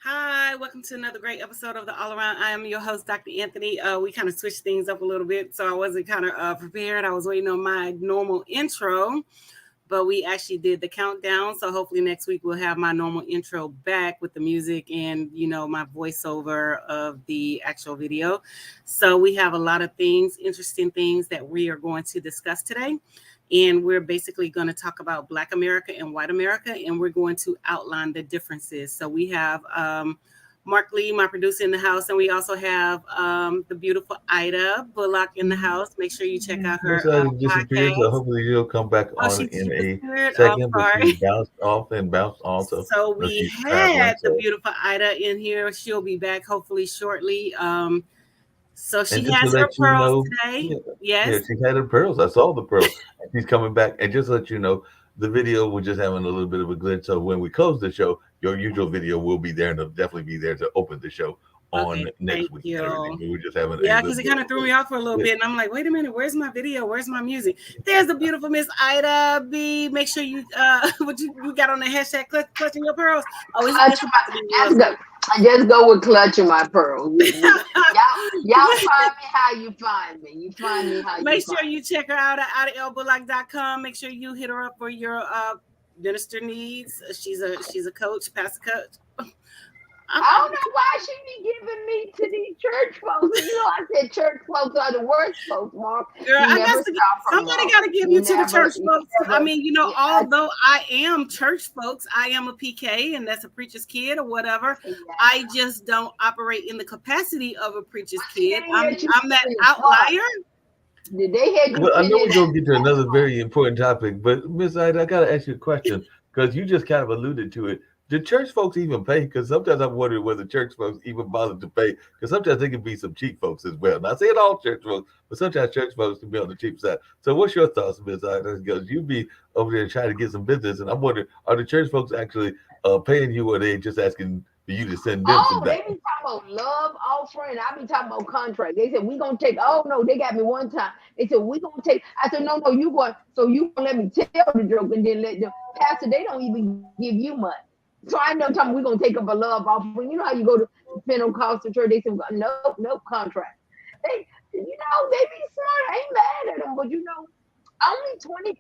Hi, welcome to another great episode of the All Around. I am your host, Dr. Anthony. We kind of switched things up a little bit, so I wasn't kind of prepared. I was waiting on my normal intro, but we actually did the countdown. So hopefully next week we'll have my normal intro back with the music and, my voiceover of the actual video. So we have a lot of things, interesting things that we are going to discuss today. And we're basically going to talk about Black America and White America, and we're going to outline the differences. So we have Mark Lee, my producer, in the house, and we also have the beautiful Ida Bullock in the house. Make sure you check out her Miss Ida disappeared, so podcast. hopefully you'll come back Oh, on she in a disappeared. Oh, second, but sorry. she bounced off and bounced on, so So I know we she's traveling. had the So, beautiful Ida in here. She'll be back hopefully shortly. So and she just to has her let you pearls know, today. yeah, yeah, Yes. she had her pearls. I saw the pearls, and she's coming back. And just to let you know, the video was just having a little bit of a glitch. So when we close the show, your usual video will be there, and it'll definitely be there to open the show Okay. on next Thank week and everything. you. But we're just having a Yeah, little because it bit kind of of a threw me glitch. off for a little Yeah. bit. And I'm like, wait a minute, where's my video? Where's my music? There's the beautiful Miss Ida B. Make sure you what you got on the hashtag clutching your pearls. Oh, it's Clutching about to be my, real just go, good. just go with clutching my pearls. Y'all find me how you find me. You find me how you Make sure find you me. check her out at IdaLBullock.com. Make sure you hit her up for your minister needs. She's a coach, pastor coach. I don't know why she be giving me to these church folks. I said church folks are the worst folks, Mark. Girl, You I got never to. stop her, Somebody Mark. got to give you You to the never, church you folks. I never. mean, Yeah, although I am church folks, I am a PK, and that's a preacher's kid or whatever. yeah. I just don't operate in the capacity of a preacher's But see, kid. they I'm had you I'm that finish. Mark, outlier. they had you Well, I know finish. we're gonna get to That's another why. very important topic, but Miss Ida, I gotta ask you a question because you just kind of alluded to it. Do church folks even pay? Because sometimes I'm wondering whether church folks even bother to pay. Because sometimes they can be some cheap folks as well. Not saying all church folks, but sometimes church folks can be on the cheap side. So, what's your thoughts, Miss Ida? Because you be over there trying to get some business, and I'm wondering, are the church folks actually paying you, or are they just asking for you to send them some Oh, they dollars? be talking about love offering. I be talking about contract. They said we gonna take. Oh no, they got me one time. They said we gonna take. I said no, you going. So you gonna let me tell the joke and then let them. Pastor, they don't even give you money. So I know talking we gonna take up a love offering. You know how you go to Pentecostal church? They say no contract. They they be smart. I ain't mad at them, but only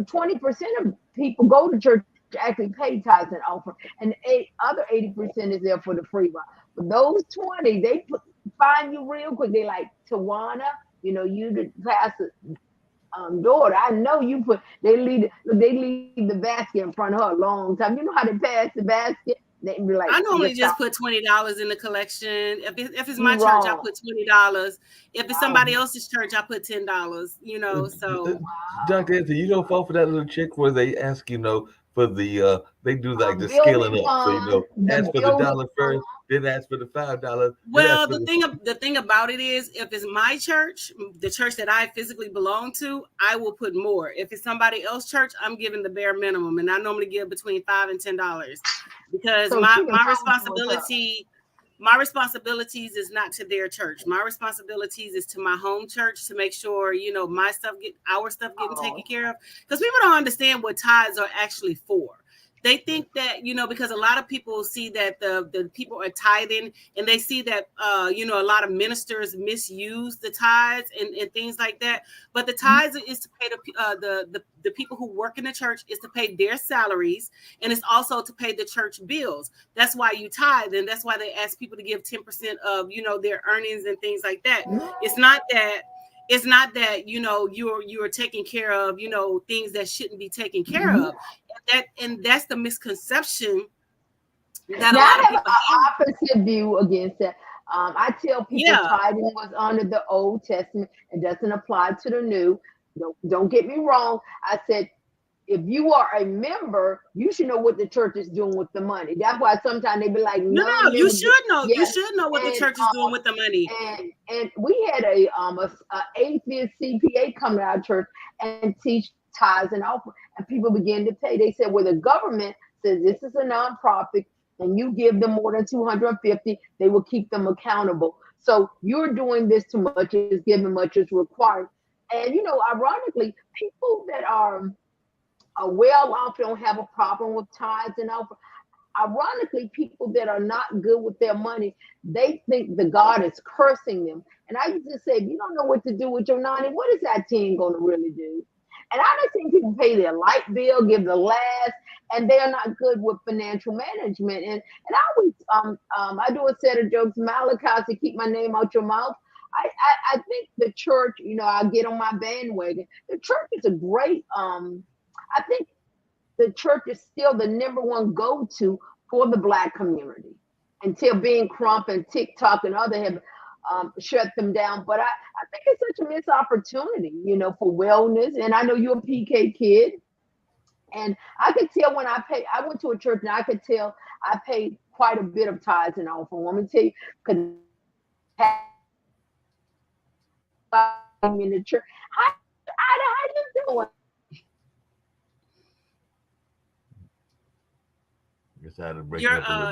20% of people go to church actually pay tithes and offering, and other 80% is there for the free ride. But those 20, find you real quick. They like Tawana, you the pastor daughter. I know you put they leave the basket in front of her a long time. You know how they pass the basket? They be like, I just normally stop. just put $20 in the collection. If it's my You church, I wrong. put $20. If it's Wow. somebody else's church, I put $10. So Dr. Anthony, you don't fall for that little trick where they ask, for the they do like the Building scaling up. So fund, ask the for the building dollar fund. first, then ask for the $5, then ask well, for the thing about it is, if it's my church, the church that I physically belong to, I will put more. If it's somebody else's church, I'm giving the bare minimum, and I normally give between $5 and $10 because So my she done my told you what's up. responsibilities is not to their church. My responsibilities is to my home church to make sure our stuff getting taken Oh, care of, because people don't understand what tithes are actually for. They think that, because a lot of people see that the people are tithing, and they see that a lot of ministers misuse the tithes and things like that. But the tithes is to pay the people who work in the church, is to pay their salaries, and it's also to pay the church bills. That's why you tithe, and that's why they ask people to give 10% of their earnings and things like that. It's not that you're taking care of things that shouldn't be taken care mhm. of. And that's the misconception that a Now lot I of have people have. an opposite view against that. I tell people Yeah. tithing was under the Old Testament. It doesn't apply to the New. Don't get me wrong. I said if you are a member, you should know what the church is doing with the money. That's why sometimes they be like No, you non-members. should know. You Yeah, should know what the and church is doing with the money. we had a atheist CPA come to our church and teach tithes and offer, and people began to pay. They said, well, the government says this is a nonprofit, and you give them more than 250, they will keep them accountable. So you're doing this too much is given much is required. And ironically, people that are well-off don't have a problem with tithes and offering. Ironically, people that are not good with their money, they think the God is cursing them. And I used to say, if you don't know what to do with your 90, what is that 10 going to really do? And I just think people pay their light bill, give the last, and they are not good with financial management. And I always I do a set of jokes, Malachi, to keep my name out your mouth. I think the church, I get on my bandwagon. The church is a great I think the church is still the number one go-to for the Black community until being Crump and TikTok and other have shut them down. But I think it's such a missed opportunity, for wellness. And I know you're a PK kid. And I could tell when I went to a church and I could tell I paid quite a bit of tithes and offering. Let me tell you, because in the church, how you doing?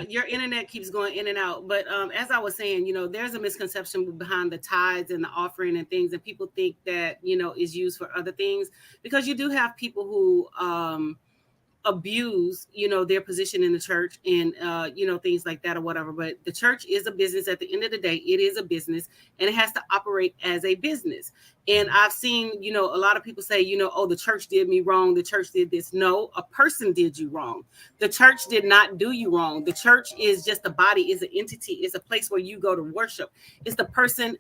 Your internet keeps going in and out, but as I was saying, there's a misconception behind the tithes and the offering and things, and people think that is used for other things, because you do have people who abuse their position in the church and things like that or whatever. But the church is a business. At the end of the day, it is a business, and it has to operate as a business. And I've seen a lot of people say, oh, the church did me wrong, the church did this. No, a person did you wrong. The church did not do you wrong. The church is just a body, is an entity, it's a place where you go to worship. It's a person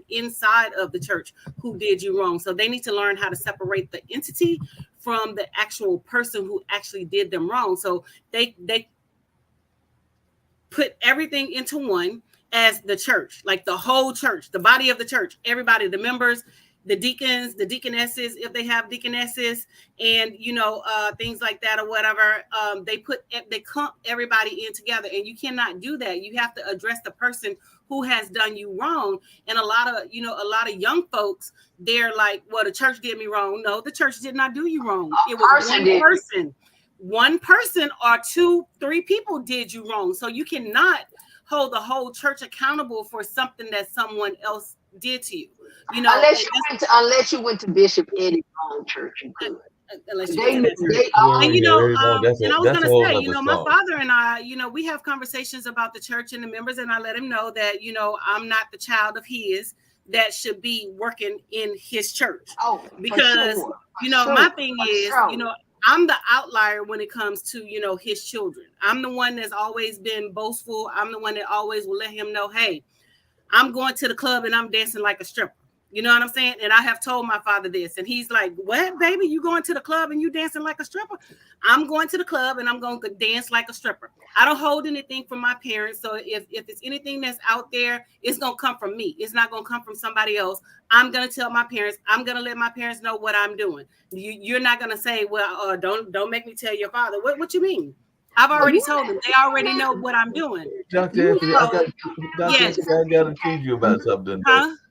inside of the church who did you wrong. So they need to learn how to separate the entity from the actual person who actually did them wrong. So they put everything into one as the church, like the whole church, the body of the church, everybody, the members, the deacons, the deaconesses, if they have deaconesses, and things like that or whatever. They clump everybody in together, and you cannot do that. You have to address the person who has done you wrong. And a lot of young folks, they're like, well, the church did me wrong. No, the church did not do you wrong. It was one person or 2-3 people did you wrong. So you cannot hold the whole church accountable for something that someone else did to you. Unless you went to Bishop Eddie's own church, you could. Unless you and I was gonna say, my father and I, we have conversations about the church and the members, and I let him know that, I'm not the child of his that should be working in his church. Oh, because my thing is, I'm the outlier when it comes to, his children. I'm the one that's always been boastful. I'm the one that always will let him know, hey, I'm going to the club and I'm dancing like a stripper. You know what I'm saying? And I have told my father this, and he's like, what, baby? You going to the club and you dancing like a stripper? I'm going to the club and I'm going to dance like a stripper. I don't hold anything from my parents. So if it's anything that's out there, it's going to come from me. It's not going to come from somebody else. I'm going to tell my parents. I'm going to let my parents know what I'm doing. You're not going to say, well, don't make me tell your father. What you mean? I've already told them. They already know what I'm doing. Dr. Anthony, I got to teach you about something.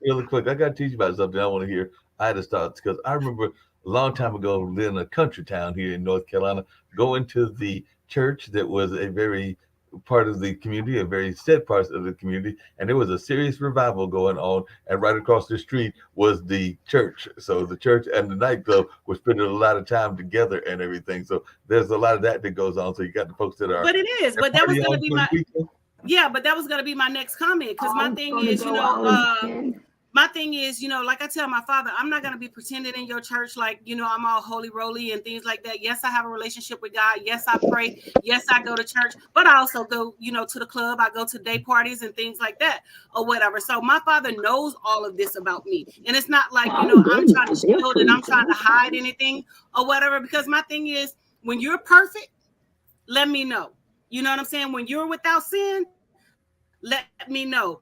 Really quick. I got to teach you about something I want to hear Ida's thoughts, because I remember a long time ago living in a country town here in North Carolina, going to the church that was a very part of the community, a very set part of the community, and there was a serious revival going on, and right across the street was the church. So the church and the nightclub were spending a lot of time together and everything. So there's a lot of that goes on. So you got the folks that are, but it is, but that was going to be my next comment, because my thing is, my thing is, like I tell my father, I'm not going to be pretending in your church like, I'm all holy roly and things like that. Yes, I have a relationship with God. Yes, I pray. Yes, I go to church, but I also go, to the club. I go to day parties and things like that or whatever. So my father knows all of this about me. And it's not like, I'm trying to shield and I'm trying to hide anything or whatever, because my thing is, when you're perfect, let me know. You know what I'm saying? When you're without sin, let me know.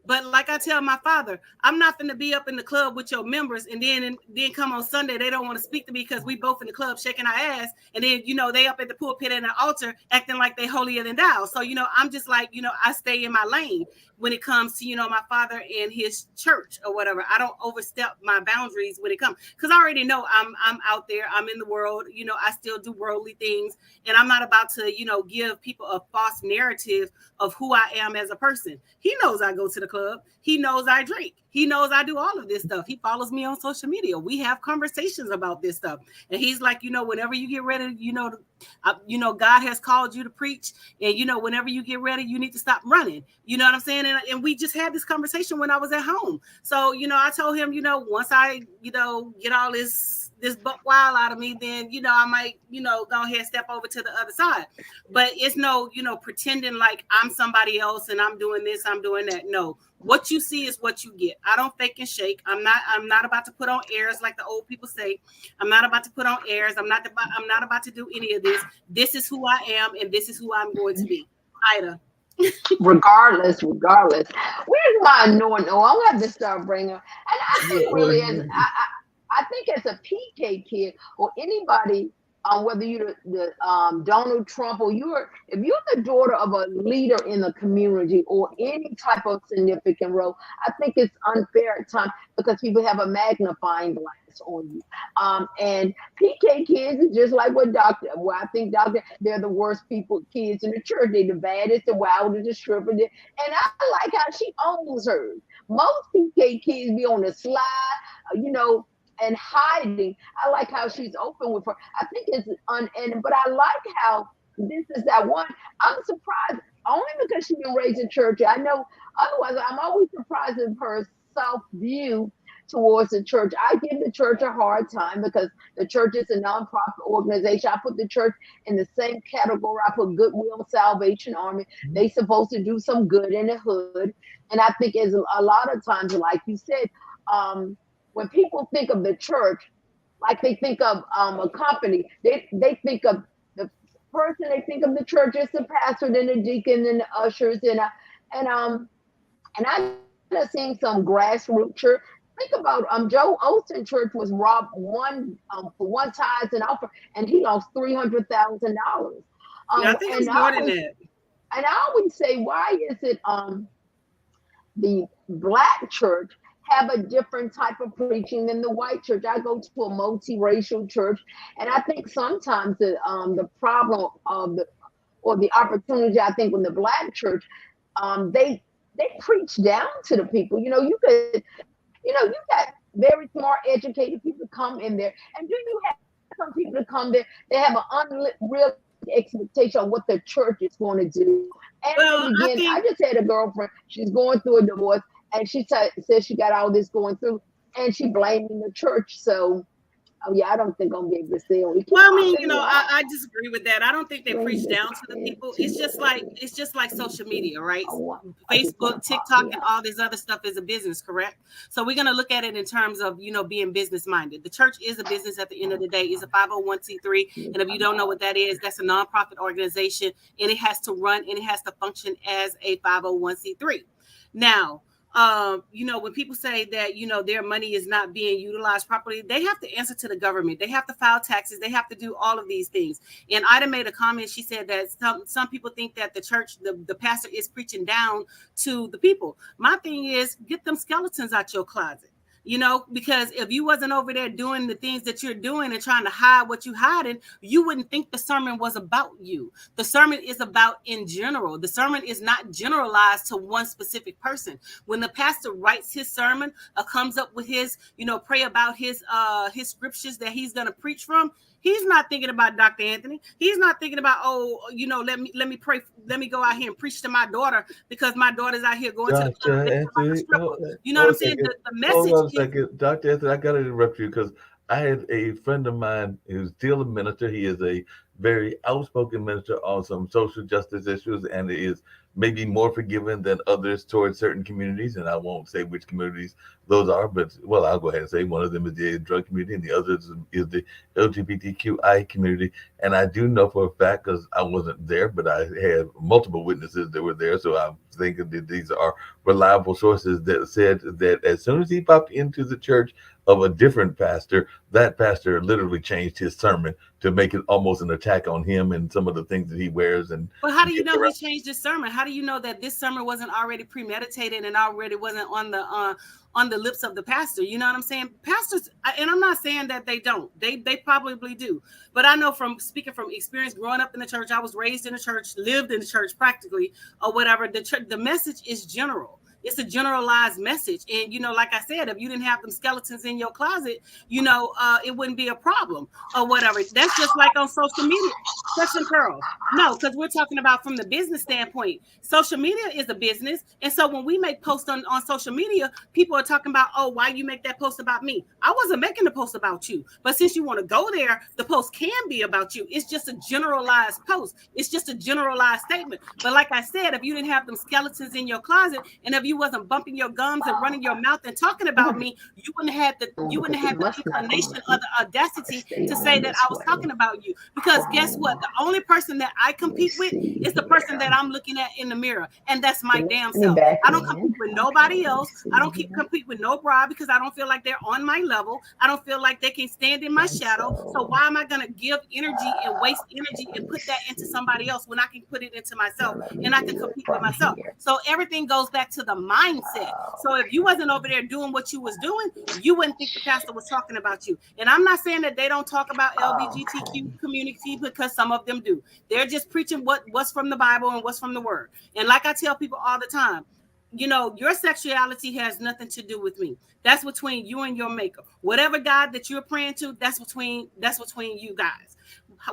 But like I tell my father, I'm not going to be up in the club with your members and then come on Sunday, they don't want to speak to me because we both in the club shaking our ass. And then, they up at the pulpit and the altar acting like they holier than thou. So, I'm just like, I stay in my lane when it comes to, my father and his church or whatever. I don't overstep my boundaries when it comes, because I already know I'm out there. I'm in the world. I still do worldly things, and I'm not about to, give people a false narrative of who I am as a person. He knows I go to the club. club. He knows I drink. He knows I do all of this stuff. He follows me on social media. We have conversations about this stuff. And he's like, whenever you get ready, God has called you to preach. And, whenever you get ready, you need to stop running. You know what I'm saying? And we just had this conversation when I was at home. So, I told him, once I, get all this buck wild out of me, then, I might, go ahead and step over to the other side. But it's no, pretending like I'm somebody else and I'm doing this, I'm doing that. No, what you see is what you get. I don't fake and shake. I'm not about to put on airs like the old people say. I'm not about to put on airs. I'm not about to do any of this. This is who I am, and this is who I'm going to be. Ida. regardless. Where's my anointing? Oh, I'm gonna have to start bringing. And I think really, I think as a PK kid or anybody, whether you're the Donald Trump or if you're the daughter of a leader in the community or any type of significant role, I think it's unfair at times because people have a magnifying glass on you. And PK kids is just like I think they're the worst kids in the church. They're the baddest, the wildest, the strippers. And I like how she owns hers. Most PK kids be on the slide, and hiding. I like how she's open with her. I think it's but I like how this is that one. I'm surprised only because she's been raised in church. I know otherwise I'm always surprised of her self-view towards the church. I give the church a hard time because the church is a nonprofit organization. I put the church in the same category. I put Goodwill, Salvation Army. They supposed to do some good in the hood. And I think as a lot of times, like you said, when people think of the church, like they think of a company, they think of the person. They think of the church as the pastor, then the deacon, and the ushers, and I've seen some grassroots church. Think about Joe Osteen Church was robbed for one tithes and offer, and he lost $300,000. I think it's more than that. And I always say, why is it the Black church have a different type of preaching than the white church? I go to a multiracial church, and I think sometimes the problem of the opportunity, I think, when the Black church, they preach down to the people. You got very smart, educated people come in there, and do you have some people to come there? They have an unreal expectation of what the church is going to do. And I just had a girlfriend. She's going through a divorce. And she said she got all this going through, and she blaming the church. So, I don't think I'm going to be able to sell. Well, I disagree with that. I don't think they preach down to the people. It's just like social media, right? Facebook, TikTok, and all this other stuff is a business, correct? So we're going to look at it in terms of, being business minded. The church is a business at the end of the day. It's a 501c3. And if you don't know what that is, that's a nonprofit organization, and it has to run and it has to function as a 501c3. Now, when people say that, their money is not being utilized properly, they have to answer to the government. They have to file taxes. They have to do all of these things. And Ida made a comment. She said that some people think that the church, the pastor is preaching down to the people. My thing is, get them skeletons out your closet. Because if you wasn't over there doing the things that you're doing and trying to hide what you hiding, you wouldn't think the sermon was about you. The sermon is about in general. The sermon is not generalized to one specific person. When the pastor writes his sermon or comes up with his, pray about his scriptures that he's going to preach from, he's not thinking about Dr. Anthony. He's not thinking about, let me pray. Let me go out here and preach to my daughter because my daughter's out here going to the club. You know what I'm saying? The message. Hold on a second, Dr. Anthony. I got to interrupt you because I had a friend of mine who's still a minister. He is a very outspoken minister on some social justice issues and is maybe more forgiving than others towards certain communities. And I won't say which communities those are, but I'll go ahead and say one of them is the drug community and the other is the LGBTQI community. And I do know for a fact, because I wasn't there, but I had multiple witnesses that were there. So I'm thinking that these are reliable sources that said that as soon as he popped into the church of a different pastor, that pastor literally changed his sermon to make it almost an attack on him and some of the things that he wears. And well, how do you know he changed his sermon? How do you know that this sermon wasn't already premeditated and already wasn't on the lips of the pastor? You know what I'm saying? Pastors, and I'm not saying that they don't. They probably do. But I know from speaking from experience, growing up in the church, I was raised in the church, lived in the church practically, or whatever. The message is general. It's a generalized message. And, like I said, if you didn't have them skeletons in your closet, it wouldn't be a problem or whatever. That's just like on social media. Question, Pearl. No, because we're talking about from the business standpoint. Social media is a business. And so when we make posts on social media, people are talking about, oh, why you make that post about me? I wasn't making the post about you. But since you want to go there, the post can be about you. It's just a generalized post. It's just a generalized statement. But like I said, if you didn't have them skeletons in your closet, and if you wasn't bumping your gums and running your mouth and talking about me, you wouldn't have the inclination or the audacity to say that I was talking about you. Because guess what? The only person that I compete with is the person that I'm looking at in the mirror, and that's my damn self. I don't compete with nobody else. I don't compete with no bride because I don't feel like they're on my level. I don't feel like they can stand in my shadow. So why am I going to give energy and waste energy and put that into somebody else when I can put it into myself and I can compete with myself? So everything goes back to the mindset. So if you wasn't over there doing what you was doing, you wouldn't think the pastor was talking about you. And I'm not saying that they don't talk about LGBTQ community, because some of them do. They're just preaching what's from the Bible and what's from the word. And like I tell people all the time, your sexuality has nothing to do with me. That's between you and your maker. Whatever God that you're praying to, that's between you guys.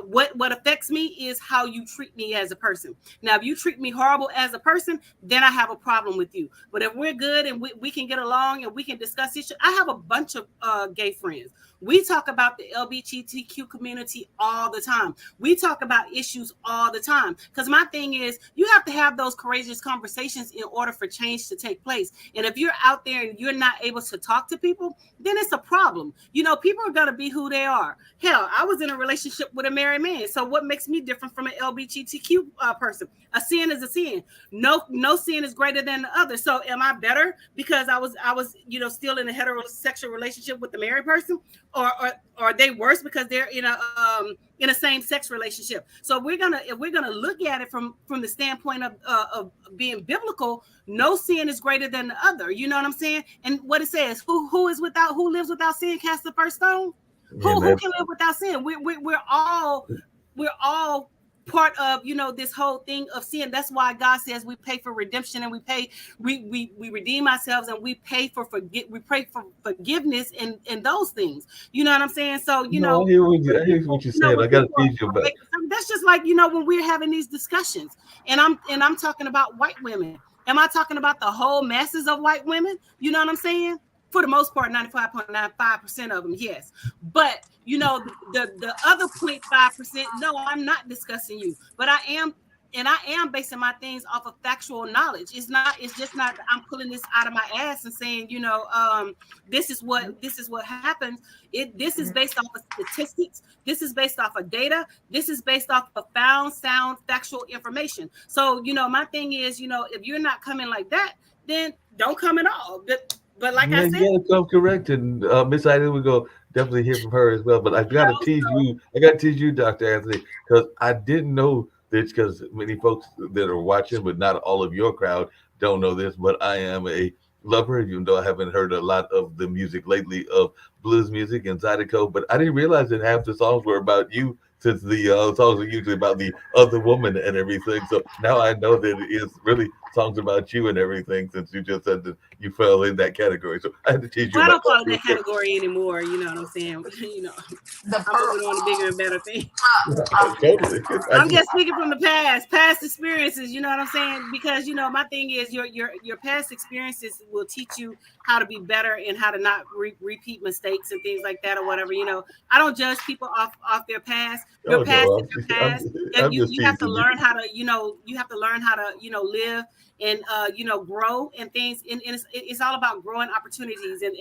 What affects me is how you treat me as a person. Now, if you treat me horrible as a person, then I have a problem with you. But if we're good and we can get along and we can discuss issues, I have a bunch of gay friends. We talk about the LGBTQ community all the time. We talk about issues all the time. Because my thing is, you have to have those courageous conversations in order for change to take place. And if you're out there and you're not able to talk to people, then it's a problem. People are going to be who they are. Hell, I was in a relationship with a married man. So what makes me different from an LGBTQ person? A sin is a sin. No sin is greater than the other. So am I better because I was still in a heterosexual relationship with the married person? Or are they worse because they're in a same-sex relationship? So if we're gonna look at it from the standpoint of being biblical, no sin is greater than the other. You know what I'm saying? And what it says, who lives without sin, cast the first stone. Who can live without sin? We're all part of this whole thing of sin. That's why God says we pay for redemption, and we redeem ourselves, and we pay for forgiveness and those things. You know what I'm saying? So I hear what you said. I gotta teach you about. That's just like when we're having these discussions, and I'm talking about white women. Am I talking about the whole masses of white women? You know what I'm saying? For the most part, 95.95% of them, yes. But the other 0.5%, no, I'm not discussing you. But I am basing my things off of factual knowledge. It's just not I'm pulling this out of my ass and saying, this is what happens. This is based off of statistics. This is based off of data. This is based off of sound, factual information. So, my thing is, if you're not coming like that, then don't come at all. But like I said, you gotta come correct, and Miss Ida, we go definitely hear from her as well. But I gotta tease you, Dr. Anthony, because I didn't know this, because many folks that are watching, but not all of your crowd, don't know this. But I am a lover, even though I haven't heard a lot of the music lately of blues music and Zydeco. But I didn't realize that half the songs were about you, since the songs are usually about the other woman and everything. So now I know that it is really songs about you and everything, since you just said that you fell in that category. So I had to teach you. I don't fall in that category anymore. You know what I'm saying? I'm moving on to bigger and better things. Totally. I'm just speaking from the past experiences. You know what I'm saying? Because my thing is your past experiences will teach you how to be better and how to not repeat mistakes and things like that or whatever. I don't judge people off their past. Your past is your past. You have to learn how to live and grow and things. And it's all about growing opportunities. And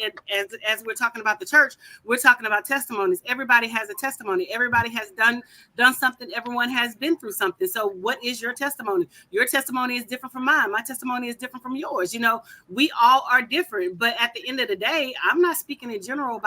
as we're talking about the church, we're talking about testimonies. Everybody has a testimony. Everybody has done something. Everyone has been through something. So what is your testimony? Your testimony is different from mine. My testimony is different from yours. We all are different. But at the end of the day, I'm not speaking in general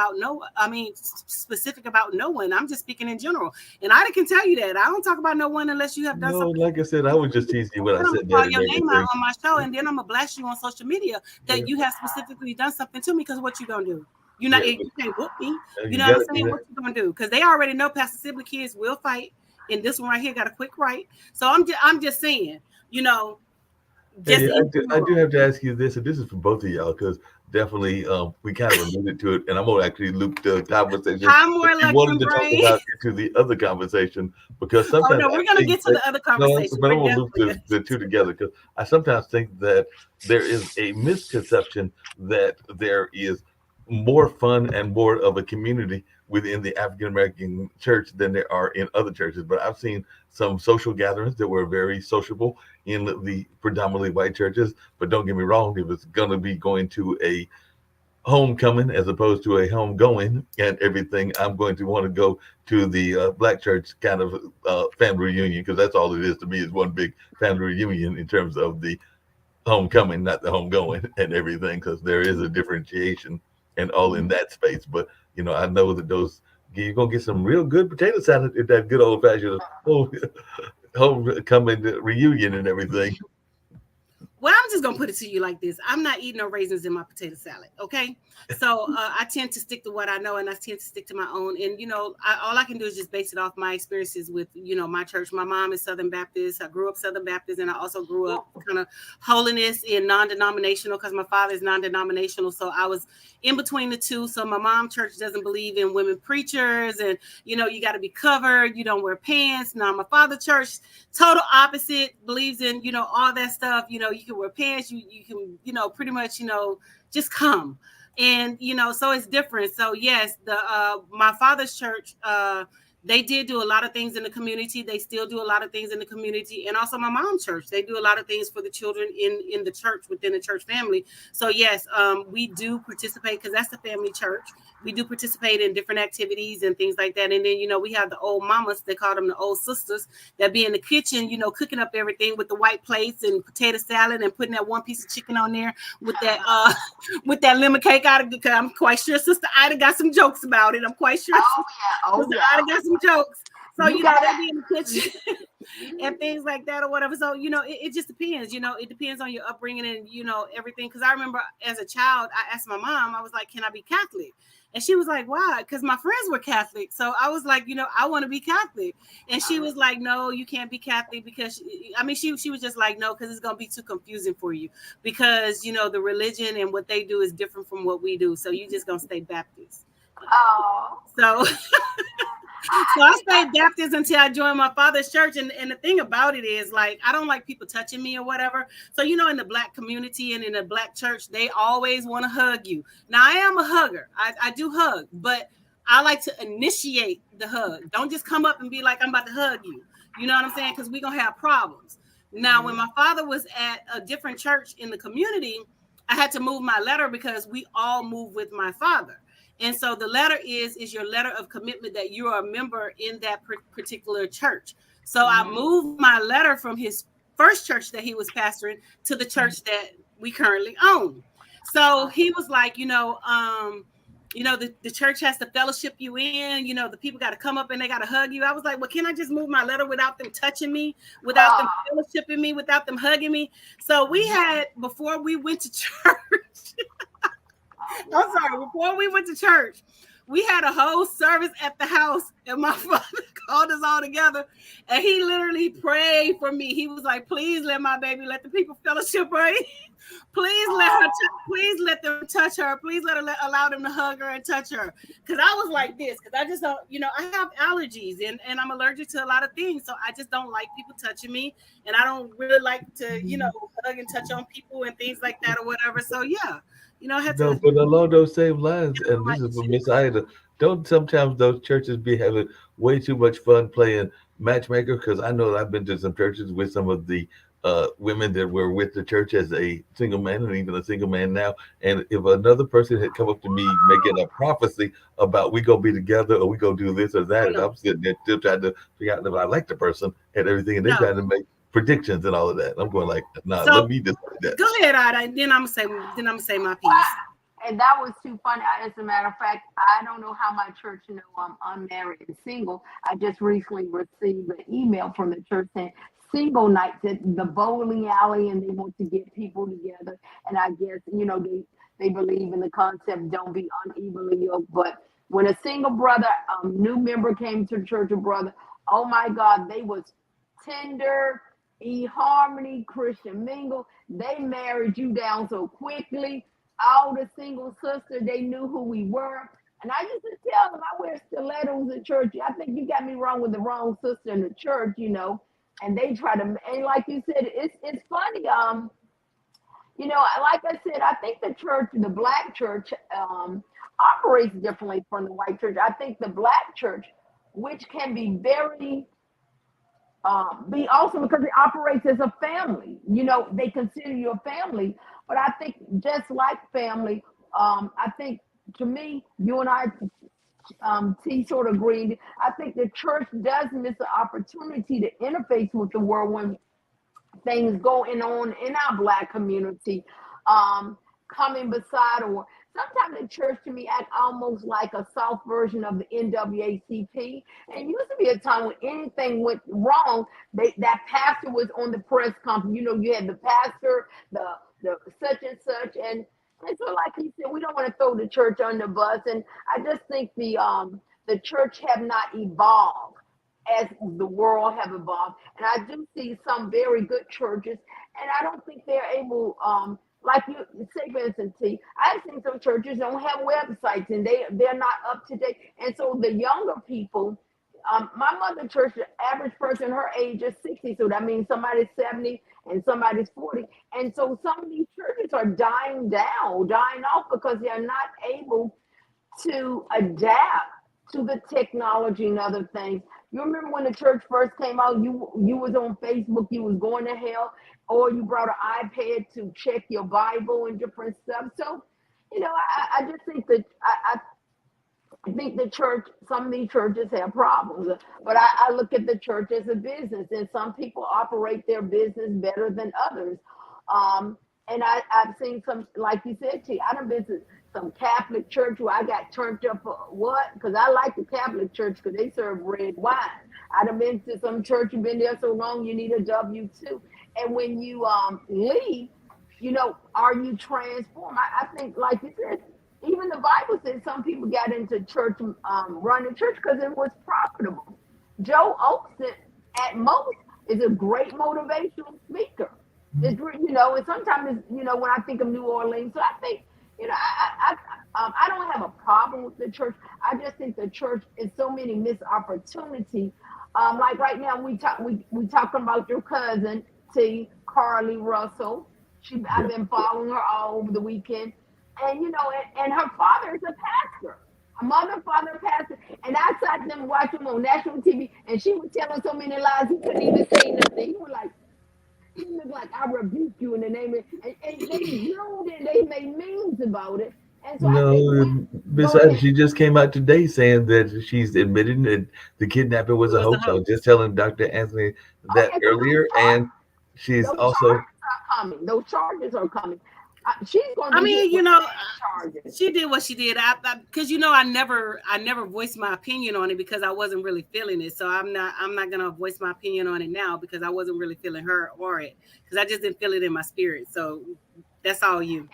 specific about no one. I'm just speaking in general. And I can tell you that I don't talk about no one unless you have done something. Like I said, I was just teasing you when I said that. Your name out on my show, and then I'm gonna blast you on social media that you have specifically done something to me. Because what you gonna do? You can't whoop me. You know what I'm saying? What you gonna do? Because they already know Pastor Sibley kids will fight, and this one right here got a quick right. So I'm just saying, Just Hey, in I do general. have to ask you this, and this is for both of y'all, because definitely we kind of alluded to it, and I'm gonna actually loop the conversation Hi, that more you wanted election to talk brain. about into the other conversation, because Oh sometimes no, I we're gonna think get to that the other no, conversation. but I'm We're gonna loop definitely. the two together because I sometimes think that there is a misconception that there is more fun and more of a community within the African American church than there are in other churches. But I've seen some social gatherings that were very sociable in the predominantly white churches. But don't get me wrong, if it's going to be going to a homecoming as opposed to a homegoing and everything, I'm going to want to go to the black church kind of family reunion, because that's all it is to me, is one big family reunion in terms of the homecoming, not the homegoing and everything, because there is a differentiation and all in that space. But I know that those you're gonna get some real good potato salad at that good old fashioned homecoming reunion and everything. Well, I'm just gonna put it to you like this: I'm not eating no raisins in my potato salad. Okay, so I tend to stick to what I know, and I tend to stick to my own. And all I can do is just base it off my experiences with my church. My mom is Southern Baptist. I grew up Southern Baptist, and I also grew up kind of holiness and non-denominational because my father is non-denominational. So I was in between the two. So my mom church doesn't believe in women preachers, and you got to be covered. You don't wear pants. Now my father church, total opposite, believes in all that stuff. You can wear pants, you can pretty much just come. And so it's different. So yes, the my father's church, they did do a lot of things in the community. They still do a lot of things in the community. And also my mom's church, they do a lot of things for the children in the church, within the church family. So yes, we do participate because that's the family church. We do participate in different activities and things like that. And then we have the old mamas, they call them the old sisters, that be in the kitchen, cooking up everything with the white plates and potato salad and putting that one piece of chicken on there with that with that lemon cake. I'm quite sure Sister Ida got some jokes about it. I'm quite sure Sister Ida got some jokes. So they be in the kitchen and things like that or whatever. So it just depends. It depends on your upbringing and everything. Because I remember as a child, I asked my mom, I was like, "Can I be Catholic?" And she was like, "Why?" Because my friends were Catholic. So I was like, I want to be Catholic. And she was like, "No, you can't be Catholic because," she was just like, "No, because it's going to be too confusing for you. Because, the religion and what they do is different from what we do. So you just going to stay Baptist." So So I stayed Baptist until I joined my father's church. And the thing about it is, like, I don't like people touching me or whatever. So, in the black community and in the black church, they always want to hug you. Now, I am a hugger. I do hug, but I like to initiate the hug. Don't just come up and be like, "I'm about to hug you." You know what I'm saying? Because we're going to have problems. Now, when my father was at a different church in the community, I had to move my letter because we all moved with my father. And so the letter is your letter of commitment that you are a member in that particular church. So I moved my letter from his first church that he was pastoring to the church that we currently own. So he was like, the church has to fellowship you in, the people got to come up and they got to hug you. I was like, well, can I just move my letter without them touching me, without them fellowshipping me, without them hugging me? So we had, before we went to church, before we went to church, we had a whole service at the house, and my father called us all together, and he literally prayed for me. He was like, "Please let my baby, let the people fellowship her. Please please let them touch her. Please allow them to hug her and touch her." Because I was like this, because I just don't, I have allergies and I'm allergic to a lot of things. So I just don't like people touching me. And I don't really like to, hug and touch on people and things like that or whatever. So yeah. I had No, to. but along those same lines, and this is for Miss Ida, don't sometimes those churches be having way too much fun playing matchmaker? Because I know that I've been to some churches with some of the women that were with the church as a single man and even a single man now. And if another person had come up to me making a prophecy about we gonna be together or we gonna do this or that, and I'm sitting there still trying to figure out if I like the person and everything, and they're trying to make predictions and all of that. I'm going like, nah, let me decide that. Go ahead, Ida. Then I'm gonna say my piece. And that was too funny. As a matter of fact, I don't know how my church know I'm unmarried and single. I just recently received an email from the church saying single nights at the bowling alley, and they want to get people together. And I guess they believe in the concept, don't be unevenly yoked. But when a single brother, new member came to the church, a brother, oh my God, they was tender, eHarmony, Christian Mingle. They married you down so quickly. All the single sisters, they knew who we were. And I used to tell them I wear stilettos in church. I think you got me wrong with the wrong sister in the church, you know. And they try to, and like you said, it's funny. You know, like I said, I think the church, the black church, operates differently from the white church. I think the black church, which can be very be awesome because it operates as a family. You know, they consider you a family. But I think just like family, I think to me, you and I, T sort of agreed. I think the church does miss the opportunity to interface with the world when things going on in our black community, coming beside, or sometimes the church to me act almost like a soft version of the NAACP. And it used to be a time when anything went wrong, that pastor was on the press conference. You know, you had the pastor, the such and such, and so like he said, we don't want to throw the church under the bus. And I just think the church have not evolved as the world have evolved. And I do see some very good churches, and I don't think they're able, like you say, for instance, T, I've seen some churches don't have websites and they're not up to date. And so the younger people, my mother church, the average person her age is 60, so that means somebody's 70 and somebody's 40. And so some of these churches are dying off because they're not able to adapt to the technology and other things. You remember when the church first came out, you was on Facebook, you was going to hell, or you brought an iPad to check your Bible and different stuff. So, you know, I just think that I think the church, some of these churches have problems, but I look at the church as a business, and some people operate their business better than others. And I've seen some, like you said, T, I done been to some Catholic church where I got turned up for what? Because I like the Catholic church because they serve red wine. I done been to some church, you've been there so long, you need a W-2. And when you leave, you know, are you transformed? I think, like you said, even the Bible says some people got into church, running church because it was profitable. Joe Osteen, at most, is a great motivational speaker. It's, you know, and sometimes, you know, when I think of New Orleans, so I think, you know, I don't have a problem with the church. I just think the church is so many missed opportunity. Like right now, we talking about your cousin, T. Carly Russell. I've been following her all over the weekend. And, you know, and her father is a pastor. Her mother, father, pastor. And I sat them watch him on national TV, and she was telling so many lies he couldn't even say nothing. He was like, he looked like, I rebuke you in the name of, and they growed and they made memes about it. And so I think besides, she just came out today saying that she's admitting that the kidnapping was a hoax. I was just telling Dr. Anthony that earlier, and she's also coming. Those charges are coming. She's going to. I mean, you know, she did what she did. Because you know, I never voiced my opinion on it because I wasn't really feeling it. So I'm not gonna voice my opinion on it now because I wasn't really feeling her or it because I just didn't feel it in my spirit. So that's all you.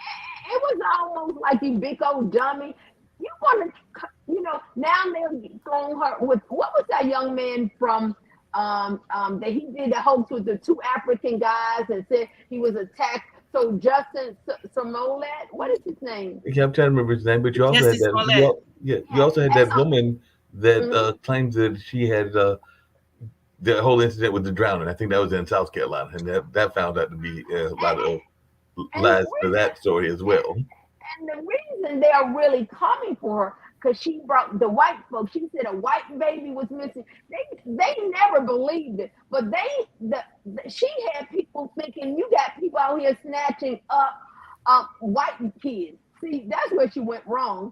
It was almost like you big old dummy. You want to, you know, now they're throwing her with what was that young man from that he did the hoax with the two African guys and said he was attacked. So Justin Smollett, what is his name? I'm trying to remember his name, but you also had that. You also had that woman that claims that she had the whole incident with the drowning. I think that was in South Carolina, and that found out to be a lot of lies to that story as well. And the reason they are really coming for her, because she brought the white folks. She said a white baby was missing. They never believed it, but she had people thinking you got people out here snatching up white kids. See, that's where she went wrong.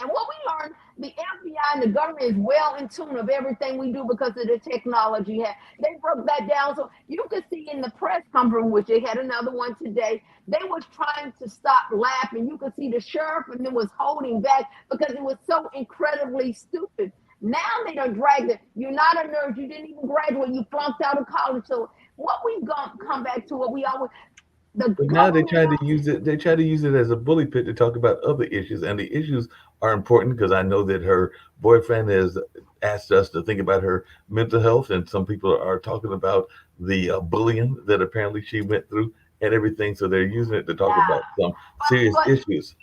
And what we learned, the FBI and the government is well in tune of everything we do because of the technology. They broke that down. So you could see in the press conference, which they had another one today, they was trying to stop laughing. You could see the sheriff and them was holding back because it was so incredibly stupid. Now they done dragged it. You're not a nerd. You didn't even graduate. You flunked out of college. So what we gonna come back to what we always, The But now they try government, to use it. They try to use it as a bully pit to talk about other issues, and the issues are important because I know that her boyfriend has asked us to think about her mental health, and some people are talking about the bullying that apparently she went through and everything. So they're using it to talk yeah. about some serious But issues.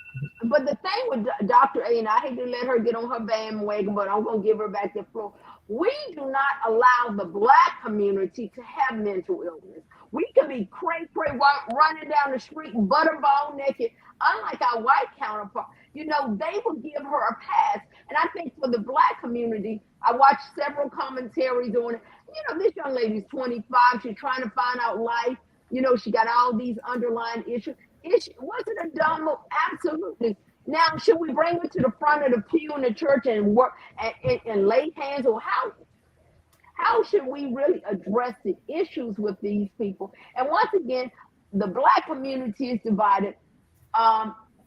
But the thing with Dr. A, and I hate to let her get on her bandwagon, but I'm gonna give her back the floor. We do not allow the black community to have mental illness. We can be cray running down the street, butterball naked, unlike our white counterpart. You know, they will give her a pass. And I think for the black community, I watched several commentaries on it. You know, this young lady's 25. She's trying to find out life. You know, she got all these underlying issues. Was it a dumb move? Absolutely. Now, should we bring her to the front of the pew in the church and work and lay hands? Or how should we really address the issues with these people? And once again, the black community is divided.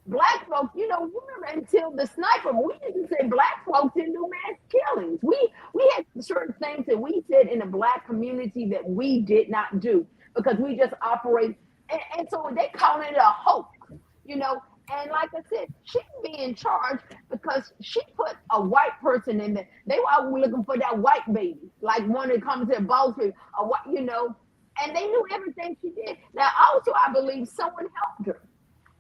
Black folks, you know, remember until the sniper, we used to say black folks didn't do mass killings. We had certain things that we said in the black community that we did not do because we just operate. And so they call it a hoax, you know. And like I said, she be in charge because she put a white person in there. They were always looking for that white baby, like one that comes to Ball Street, you know. And they knew everything she did. Now, also, I believe someone helped her.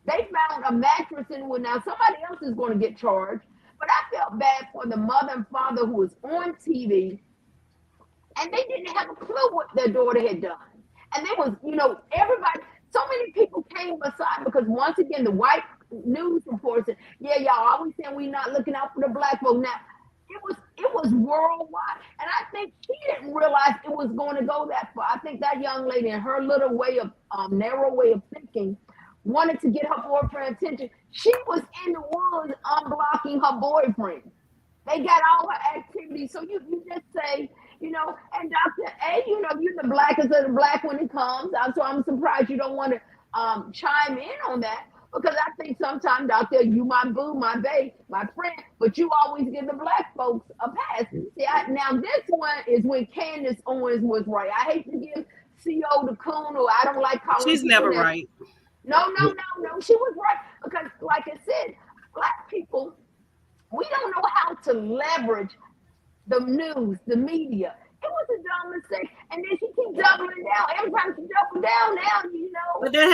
They found a mattress in wood. Now, somebody else is going to get charged. But I felt bad for the mother and father who was on TV, and they didn't have a clue what their daughter had done. And there was, you know, everybody, so many people came beside because once again, the white news reports said, yeah, y'all always saying we're not looking out for the black folk. Now, it was worldwide. And I think she didn't realize it was going to go that far. I think that young lady in her little way of, narrow way of thinking, wanted to get her boyfriend attention. She was in the woods unblocking her boyfriend. They got all her activities. So you just say, you know, and Dr. A, you know, you're the blackest of the black when it comes. So I'm surprised you don't want to chime in on that because I think sometimes, Doctor, you my boo, my babe, my friend, but you always give the black folks a pass. See, now this one is when Candace Owens was right. I hate to give CO the coon, or I don't like calling. She's never right. No. She was right because, like I said, black people, we don't know how to leverage the news, the media. It was a dumb mistake, and then she keeps doubling down. Every time she doubles down, now you know. But that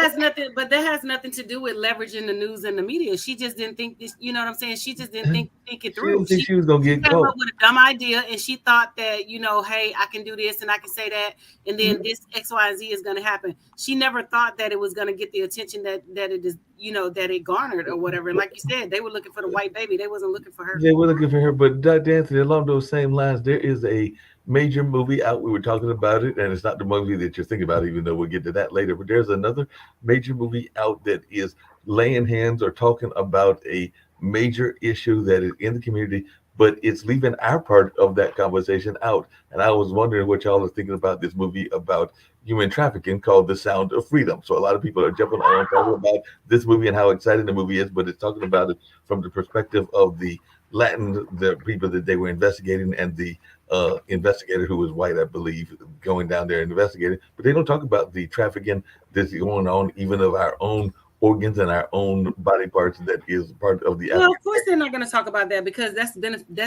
has nothing to do with leveraging the news and the media. She just didn't think this. You know what I'm saying? She just didn't think it through. She was gonna get came up with a dumb idea, and she thought that, you know, hey, I can do this and I can say that, and then this X, Y, and Z is going to happen. She never thought that it was going to get the attention that it is, you know, that it garnered or whatever. And like you said, they were looking for the white baby. They wasn't looking for her. They were looking for her. But Dr. Anthony, along those same lines, there is a major movie out. We were talking about it, and it's not the movie that you're thinking about, even though we'll get to that later. But there's another major movie out that is laying hands or talking about a major issue that is in the community, but it's leaving our part of that conversation out. And I was wondering what y'all are thinking about this movie about human trafficking called The Sound of Freedom. So a lot of people are jumping on talking about this movie and how exciting the movie is, but it's talking about it from the perspective of the people that they were investigating, and the investigator who was white, I believe, going down there and investigating. But they don't talk about the trafficking that's going on, even of our own organs and our own body parts, that is part of the. Well, of course they're not going to talk about that because that's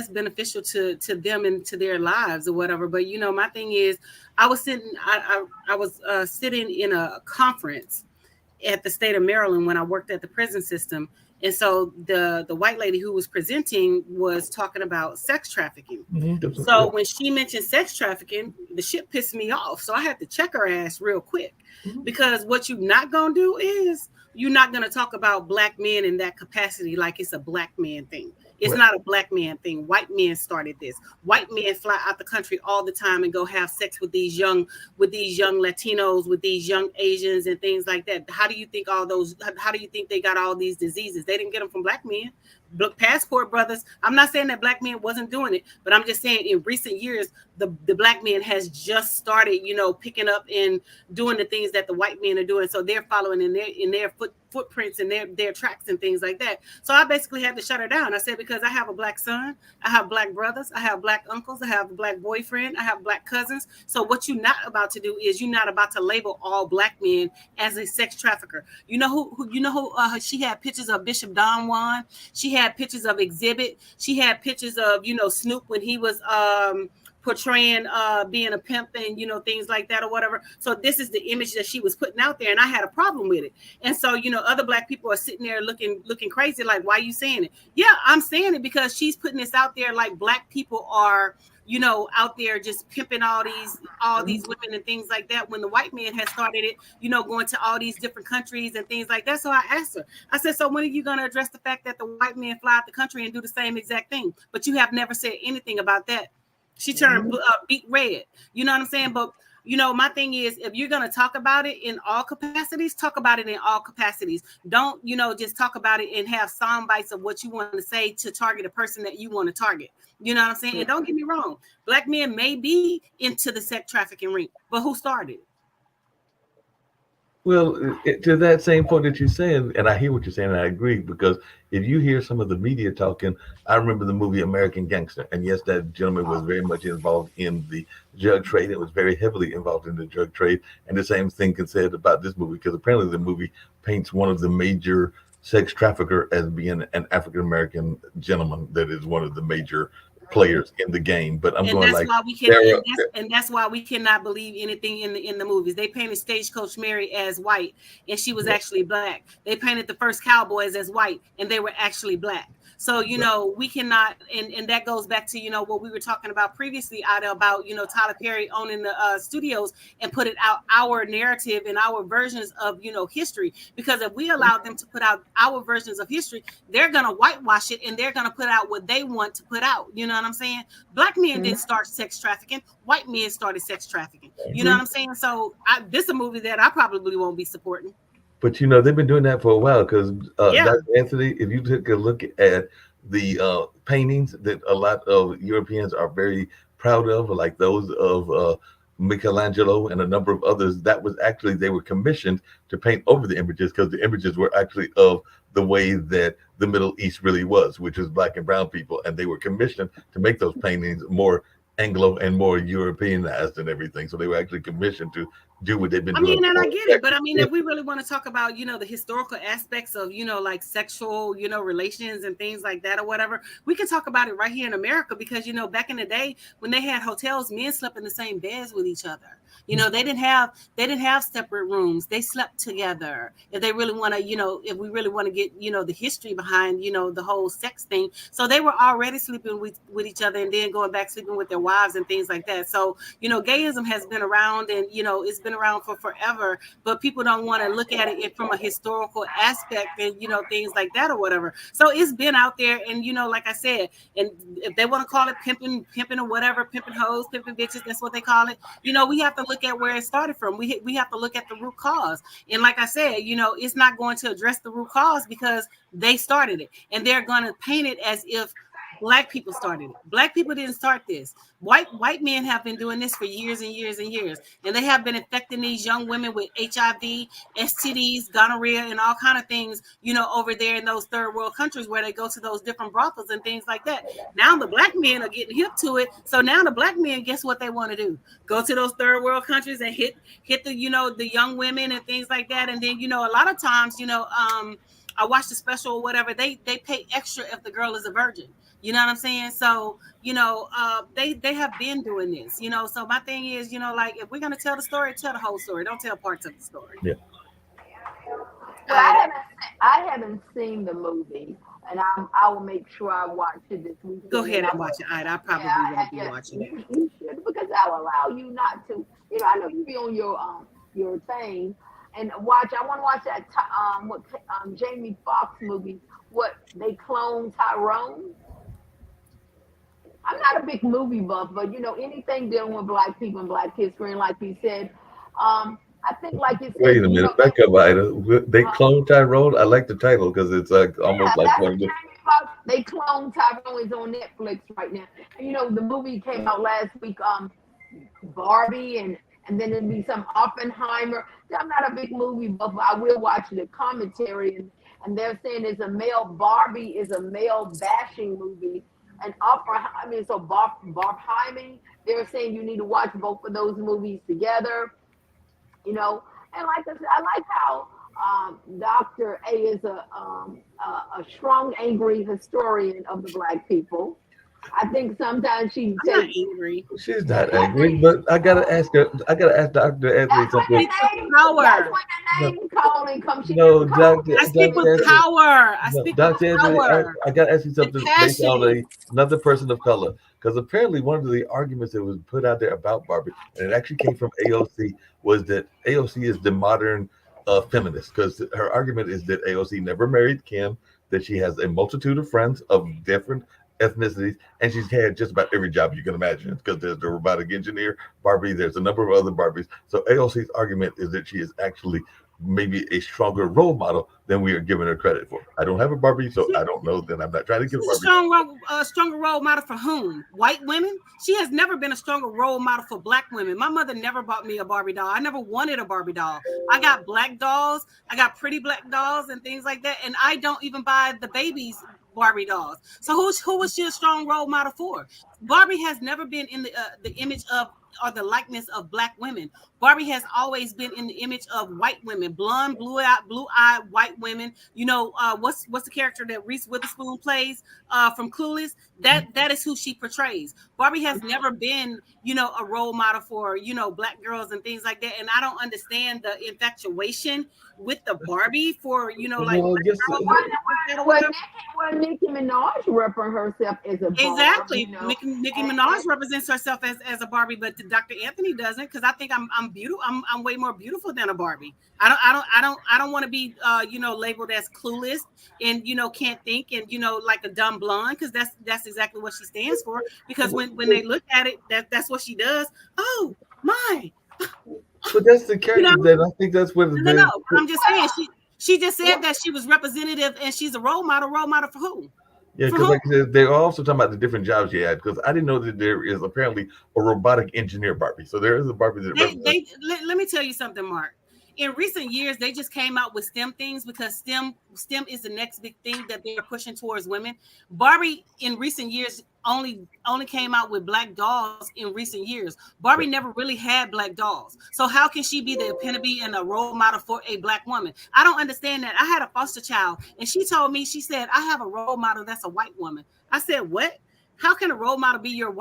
beneficial to them and to their lives or whatever. But you know, my thing is, I was sitting in a conference at the state of Maryland when I worked at the prison system. And so the white lady who was presenting was talking about sex trafficking. Mm-hmm. So when she mentioned sex trafficking, the shit pissed me off. So I had to check her ass real quick, because what you're not going to do is you're not going to talk about black men in that capacity like it's a black man thing. It's not a black man thing. White men started this. White men fly out the country all the time and go have sex with these young Latinos, with these young Asians and things like that. How do you think they got all these diseases? They didn't get them from black men. Passport brothers. I'm not saying that black men wasn't doing it, but I'm just saying in recent years, the black man has just started, you know, picking up and doing the things that the white men are doing. So they're following in their footprints and their tracks and things like that. So I basically had to shut her down. I said, because I have a black son, I have black brothers, I have black uncles, I have a black boyfriend, I have black cousins. So what you're not about to do is you're not about to label all black men as a sex trafficker. You know who she had pictures of Bishop Don Juan. She had pictures of Exhibit. She had pictures of, Snoop when he was portraying being a pimp and things like that or whatever. So this is the image that she was putting out there, and I had a problem with it. And so other black people are sitting there looking crazy, like, why are you saying it? Yeah, I'm saying it because she's putting this out there like black people are out there just pimping all these women and things like that, when the white man has started it, going to all these different countries and things like that. So I asked her, I said, so when are you going to address the fact that the white men fly out the country and do the same exact thing? But you have never said anything about that. She turned beet red. You know what I'm saying? But my thing is, if you're going to talk about it in all capacities, talk about it in all capacities. Don't, just talk about it and have sound bites of what you want to say to target a person that you want to target. You know what I'm saying? And don't get me wrong. Black men may be into the sex trafficking ring, but who started it? Well, to that same point that you're saying, and I hear what you're saying, and I agree, because if you hear some of the media talking, I remember the movie American Gangster, and yes, that gentleman was very much involved in the drug trade. It was very heavily involved in the drug trade, and the same thing can say about this movie, because apparently the movie paints one of the major sex trafficker as being an African-American gentleman that is one of the major players in the game. But I'm going like, that's why we cannot believe anything in the movies. They painted Stagecoach Mary as white, and she was actually black. They painted the first Cowboys as white, and they were actually black. So, we cannot, and that goes back to, what we were talking about previously, Ida, about, Tyler Perry owning the studios and put it out our narrative and our versions of, history. Because if we allow them to put out our versions of history, they're going to whitewash it, and they're going to put out what they want to put out. You know what I'm saying? Black men didn't start sex trafficking. White men started sex trafficking. You know what I'm saying? So this is a movie that I probably won't be supporting. But they've been doing that for a while, because Dr. Anthony, if you took a look at the paintings that a lot of Europeans are very proud of, like those of Michelangelo and a number of others, that was actually, they were commissioned to paint over the images, because the images were actually of the way that the Middle East really was, which is black and brown people, and they were commissioned to make those paintings more Anglo and more Europeanized and everything. So they were actually commissioned to do what they've been doing. And I get it, but if we really want to talk about, the historical aspects of, like sexual, relations and things like that or whatever, we can talk about it right here in America, because, back in the day when they had hotels, men slept in the same beds with each other. They didn't have separate rooms. They slept together. If they really want to, if we really want to get, the history behind, the whole sex thing. So they were already sleeping with each other, and then going back sleeping with their wives and things like that. So, gayism has been around, and, it's been around for forever, but people don't want to look at it from a historical aspect and, things like that or whatever. So it's been out there, and, like I said, and if they want to call it pimping or whatever, pimping hoes, pimping bitches, that's what they call it. We have to look at where it started from. We have to look at the root cause. And like I said, it's not going to address the root cause, because they started it, and they're going to paint it as if Black people started it. Black people didn't start this. White men have been doing this for years and years and years, and they have been infecting these young women with HIV, STDs, gonorrhea, and all kind of things, over there in those third world countries where they go to those different brothels and things like that. Now the black men are getting hip to it, so now the black men, guess what they want to do? Go to those third world countries and hit the the young women and things like that, and then a lot of times I watched the special or whatever, they pay extra if the girl is a virgin. You know what I'm saying? So, they have been doing this, so my thing is, like, if we're going to tell the story, tell the whole story. Don't tell parts of the story. Yeah. Well, I haven't seen the movie, and I will make sure I watch it this week. Go ahead and watch it, Ida. I probably won't be watching it. You should, because I'll allow you not to. I know you be on your thing and watch. I want to watch that Jamie Foxx movie. What, they clone Tyrone? I'm not a big movie buff, but anything dealing with Black people and Black history, and like you said, I think like you said. Wait a minute, back up, Ida. They clone Tyrone. I like the title, because it's like almost like one of the. They clone Tyrone is on Netflix right now. And, the movie came out last week. Barbie and and then it'll be some Oppenheimer. I'm not a big movie buff, but I will watch the commentary, and they're saying it's a male Barbie is a male bashing movie, and Oppenheimer, so Barbenheimer. They're saying you need to watch both of those movies together, you know. And like I said, I like how Dr. A is a strong, angry historian of the Black people. I think sometimes she I'm not takes. angry. She's not angry, but I gotta ask her. I gotta ask Dr. Anthony That's when something. the name. Power. That's when the name calling comes. She No, just called. Dr. I speak Dr. with Anthony. power. I No, speak Dr. with Anthony, power I gotta ask you and something based on passion. another person of color. Because apparently one of the arguments that was put out there about Barbie, and it actually came from AOC, was that AOC is the modern feminist. Because her argument is that AOC never married Kim, that she has a multitude of friends of different ethnicities, and she's had just about every job you can imagine. Because there's the robotic engineer Barbie, there's a number of other Barbies. So AOC's argument is that she is actually maybe a stronger role model than we are giving her credit for. I don't have a Barbie, so I don't know. Then I'm not trying to give a She's a Barbie. stronger role model for whom? White women? She has never been a stronger role model for Black women. My mother never bought me a Barbie doll. I never wanted a Barbie doll. I got black dolls. I got pretty black dolls and things like that. And I don't even buy the babies Barbie dolls. So who was she a strong role model for? Barbie has never been in the image of or the likeness of Black women. Barbie has always been in the image of white women, blonde, blue-eyed white women. You know, what's the character that Reese Witherspoon plays from Clueless? That is who she portrays. Barbie has never been, you know, a role model for, you know, Black girls and things like that. And I don't understand the infatuation with the Barbie for, you know, like Well, yes, Well, Nicki Minaj referring herself as a Barbie, exactly. you know. Nicki Minaj represents herself as a Barbie, but Dr. Anthony doesn't, because I think I'm beautiful. I'm way more beautiful than a Barbie. I don't want to be you know, labeled as clueless and, you know, can't think and, you know, like a dumb blonde, because that's exactly what she stands for. Because when they look at it, that's what she does. Oh my, but that's the you character know, that I think that's what no. But I'm just saying she just said that she was representative and she's a role model. Role model for who? Yeah, For because who? like I said, they're also talking about the different jobs she had. Because I didn't know that there is apparently a robotic engineer Barbie. So there is a Barbie that represents. Let me tell you something, Mark. In recent years, they just came out with STEM things because STEM is the next big thing that they're pushing towards women. Barbie in recent years only came out with black dolls in recent years. Barbie never really had black dolls. So how can she be the epitome and a role model for a Black woman? I don't understand that. I had a foster child and she told me, she said, I have a role model that's a white woman. I said, what? How can a role model be your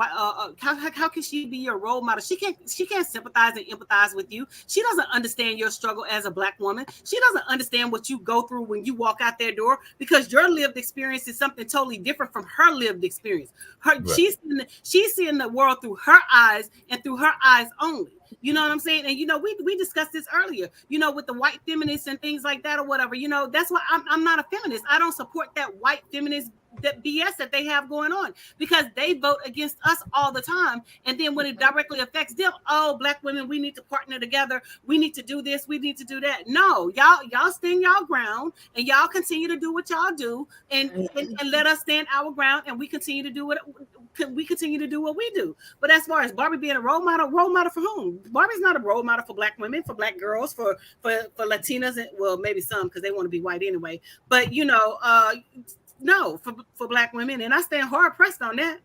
how can she be your role model? She can't sympathize and empathize with you. She doesn't understand your struggle as a Black woman. She doesn't understand what you go through when you walk out their door, because your lived experience is something totally different from her lived experience. Right. She's seeing the world through her eyes and through her eyes only. You know what I'm saying? And, you know, we discussed this earlier, you know, with the white feminists and things like that or whatever. You know, that's why I'm not a feminist. I don't support that white feminist, that BS that they have going on, because they vote against us all the time. And then when it directly affects them, oh, Black women, we need to partner together. We need to do this. We need to do that. No, y'all stand y'all ground and y'all continue to do what y'all do and let us stand our ground, and we continue to do what we do. But as far as Barbie being a role model for whom? Barbie's not a role model for Black women, for Black girls, for Latinas, and well, maybe some because they want to be white anyway. But you know, no, for Black women, and I stand hard pressed on that.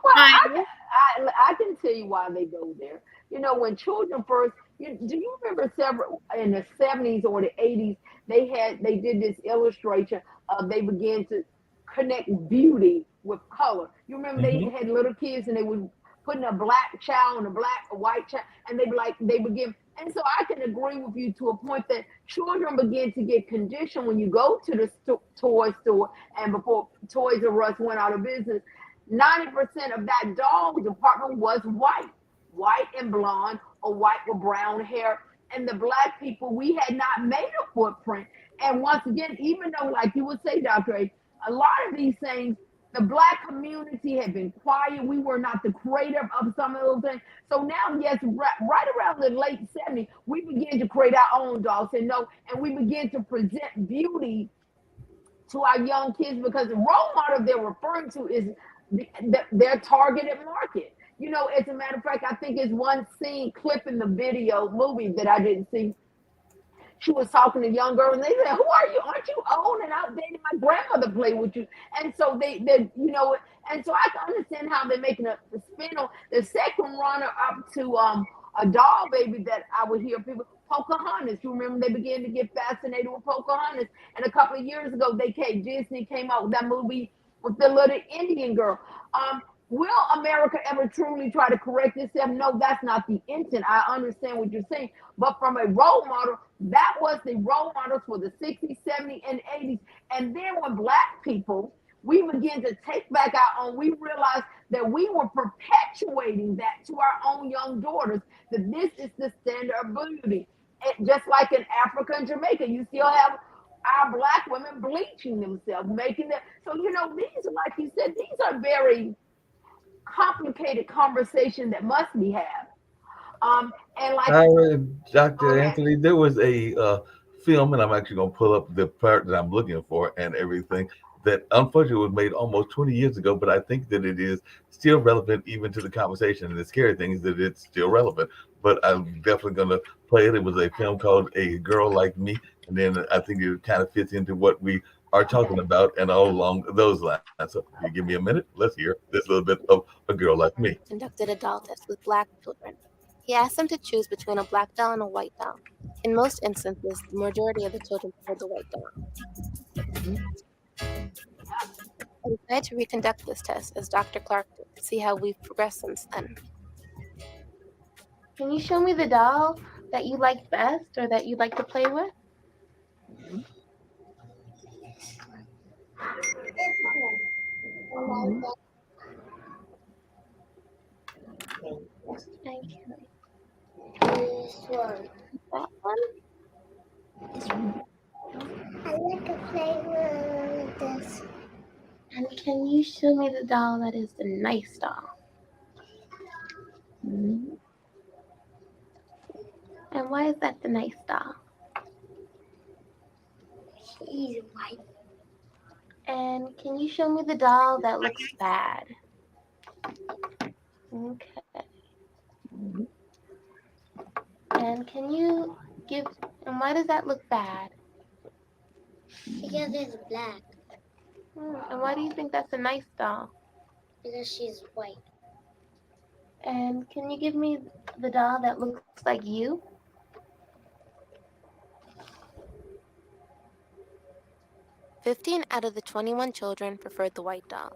Well, I can tell you why they go there. You know, when children first, do you remember several in the 70s or the 80s, they did this illustration of they began to connect beauty with color. You remember they had little kids and they would putting a Black child and a white child, and they begin. And so I can agree with you to a point that children begin to get conditioned when you go to the toy store, and before Toys R Us went out of business, 90% of that doll department was white and blonde, or white with brown hair. And the Black people, we had not made a footprint. And once again, even though, like you would say, Dr. A, a lot of these things, the Black community had been quiet. We were not the creator of some of those things. So now, yes, right around the late 70s, we began to create our own dolls, and we began to present beauty to our young kids, because the role model they're referring to is their targeted market. You know, as a matter of fact, I think it's one scene clip in the movie that I didn't see. She was talking to a young girl, and they said, "Who are you? Aren't you old and outdated? My grandmother played with you." And so they, you know, and so I can understand how they're making the spin on the second runner up to a doll baby that I would hear people. Pocahontas. You remember they began to get fascinated with Pocahontas, and a couple of years ago Disney came out with that movie with the little Indian girl. Will America ever truly try to correct itself? No, that's not the intent. I understand what you're saying. But from a role model, that was the role models for the 60s, 70s, and 80s. And then when black people, we began to take back our own, we realized that we were perpetuating that to our own young daughters, that this is the standard of beauty. Just like in Africa and Jamaica, you still have our black women bleaching themselves, making them. So, you know, these are, like you said, these are very complicated conversation that must be had. And like Dr. Anthony, there was a film, and I'm actually going to pull up the part that I'm looking for and everything, that unfortunately was made almost 20 years ago, but I think that it is still relevant even to the conversation. And the scary thing is that it's still relevant. But I'm definitely going to play it. It was a film called A Girl Like Me. And then I think it kind of fits into what we are talking about and all along those lines. So if you give me a minute, let's hear this little bit of A Girl Like Me. Conducted a doll test with black children. He asked them to choose between a black doll and a white doll. In most instances, the majority of the children preferred the white doll. I decided to reconduct this test as Dr. Clark did to see how we've progressed since then. Can you show me the doll that you like best or that you'd like to play with? That one? I like to play with this. And can you show me the doll that is the nice doll? And why is that the nice doll? She's white. And can you show me the doll that looks bad? Okay. And can you and why does that look bad? Because it's black. And why do you think that's a nice doll? Because she's white. And can you give me the doll that looks like you? "15 out of the 21 children preferred the white doll."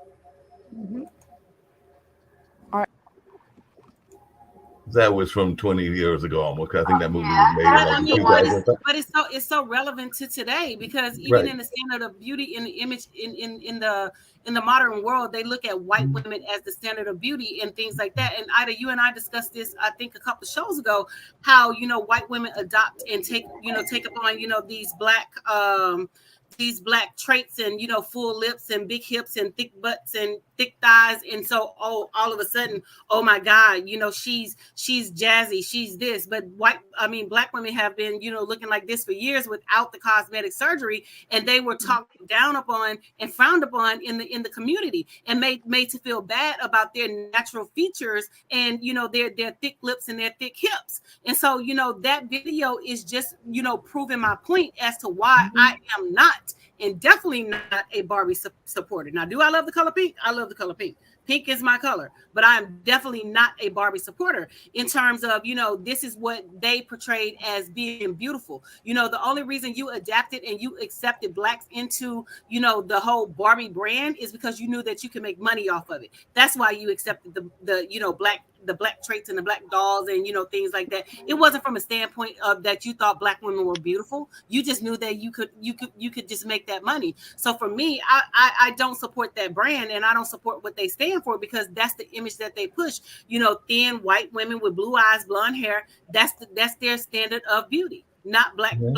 That was from 20 years ago almost. I think that movie was made in like 2000. But it's so relevant to today because even in the standard of beauty, in the image, in the modern world, they look at white women as the standard of beauty and things like that. And Ida, you and I discussed this, I think, a couple of shows ago, how white women adopt and take upon these black traits and full lips and big hips and thick butts and thick thighs, and so all of a sudden, oh my God, she's jazzy, she's this. But black women have been looking like this for years without the cosmetic surgery, and they were talked down upon and frowned upon in the community and made to feel bad about their natural features and their thick lips and their thick hips. And so that video is just proving my point as to why I am not, and definitely not, a Barbie supporter. Now, do I love the color pink? I love the color pink. Pink is my color, but I'm definitely not a Barbie supporter in terms of, this is what they portrayed as being beautiful. The only reason you adapted and you accepted blacks into, the whole Barbie brand is because you knew that you can make money off of it. That's why you accepted the black traits and the black dolls and things like that. It wasn't from a standpoint of that you thought black women were beautiful. You just knew that you could just make that money. So for me, I don't support that brand, and I don't support what they stand for, because that's the image that they push. Thin white women with blue eyes, blonde hair. That's their standard of beauty, not black women.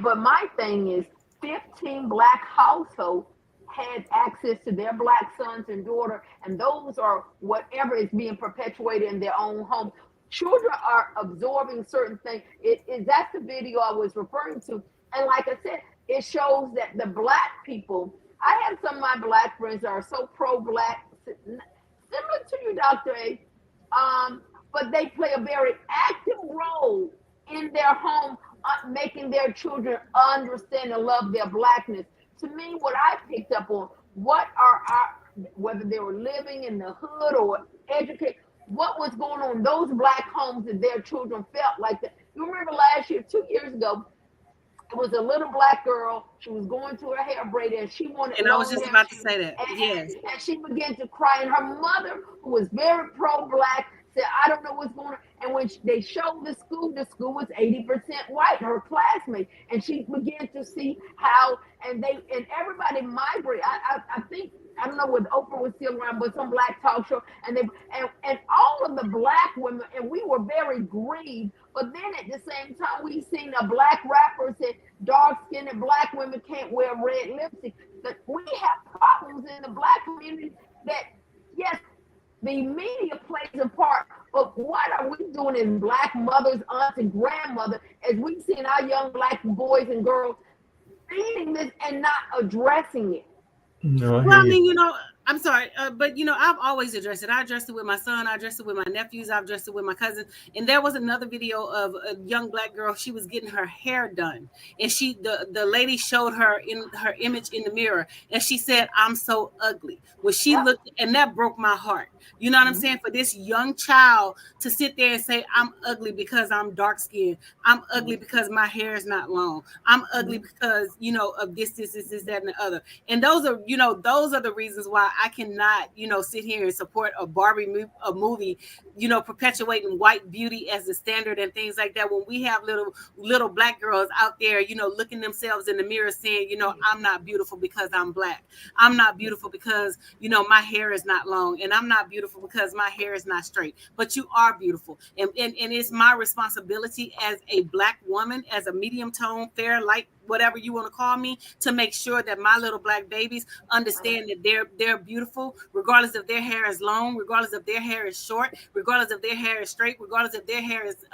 But my thing is 15 black households had access to their black sons and daughter, and those are whatever is being perpetuated in their own home. Children are absorbing certain things. That's the video I was referring to. And like I said, it shows that the black people, I have some of my black friends that are so pro-black, similar to you, Dr. A. But they play a very active role in their home, making their children understand and love their blackness. To me, what I picked up on, what are our, whether they were living in the hood or educated, what was going on in those black homes that their children felt like that. You remember last year, 2 years ago, it was a little black girl. She was going to her hair braided, and she wanted. And I was just about to say that. Yes. And she began to cry, and her mother, who was very pro-black, said, "I don't know what's going on." And when they showed the school was 80% white, her classmates, and she began to see how, and everybody migrated. I think, I don't know whether Oprah was still around, but some black talk show, and all of the black women, and we were very grieved. But then at the same time, we seen a black rapper say dark-skinned black women can't wear red lipstick. But we have problems in the black community that, yes, the media plays a part, but what are we doing as black mothers, aunts, and grandmothers as we seen our young black boys and girls feeding this and not addressing it? No, Well, I mean, I'm sorry, but I've always addressed it. I addressed it with my son. I addressed it with my nephews. I've addressed it with my cousins. And there was another video of a young black girl. She was getting her hair done, and the lady showed her in her image in the mirror, and she said, "I'm so ugly." When she looked, and that broke my heart. You know what I'm saying? For this young child to sit there and say, "I'm ugly because I'm dark skinned. I'm ugly because my hair is not long. I'm ugly because of this, that, and the other." And those are the reasons why I cannot, sit here and support a Barbie movie, perpetuating white beauty as the standard and things like that. When we have little black girls out there, looking themselves in the mirror saying, "I'm not beautiful because I'm black. I'm not beautiful because, my hair is not long. And I'm not beautiful because my hair is not straight." But you are beautiful. And it's my responsibility as a black woman, as a medium tone, fair, light, whatever you want to call me, to make sure that my little black babies understand that they're beautiful, regardless if their hair is long, regardless if their hair is short, regardless if their hair is straight, regardless if their hair is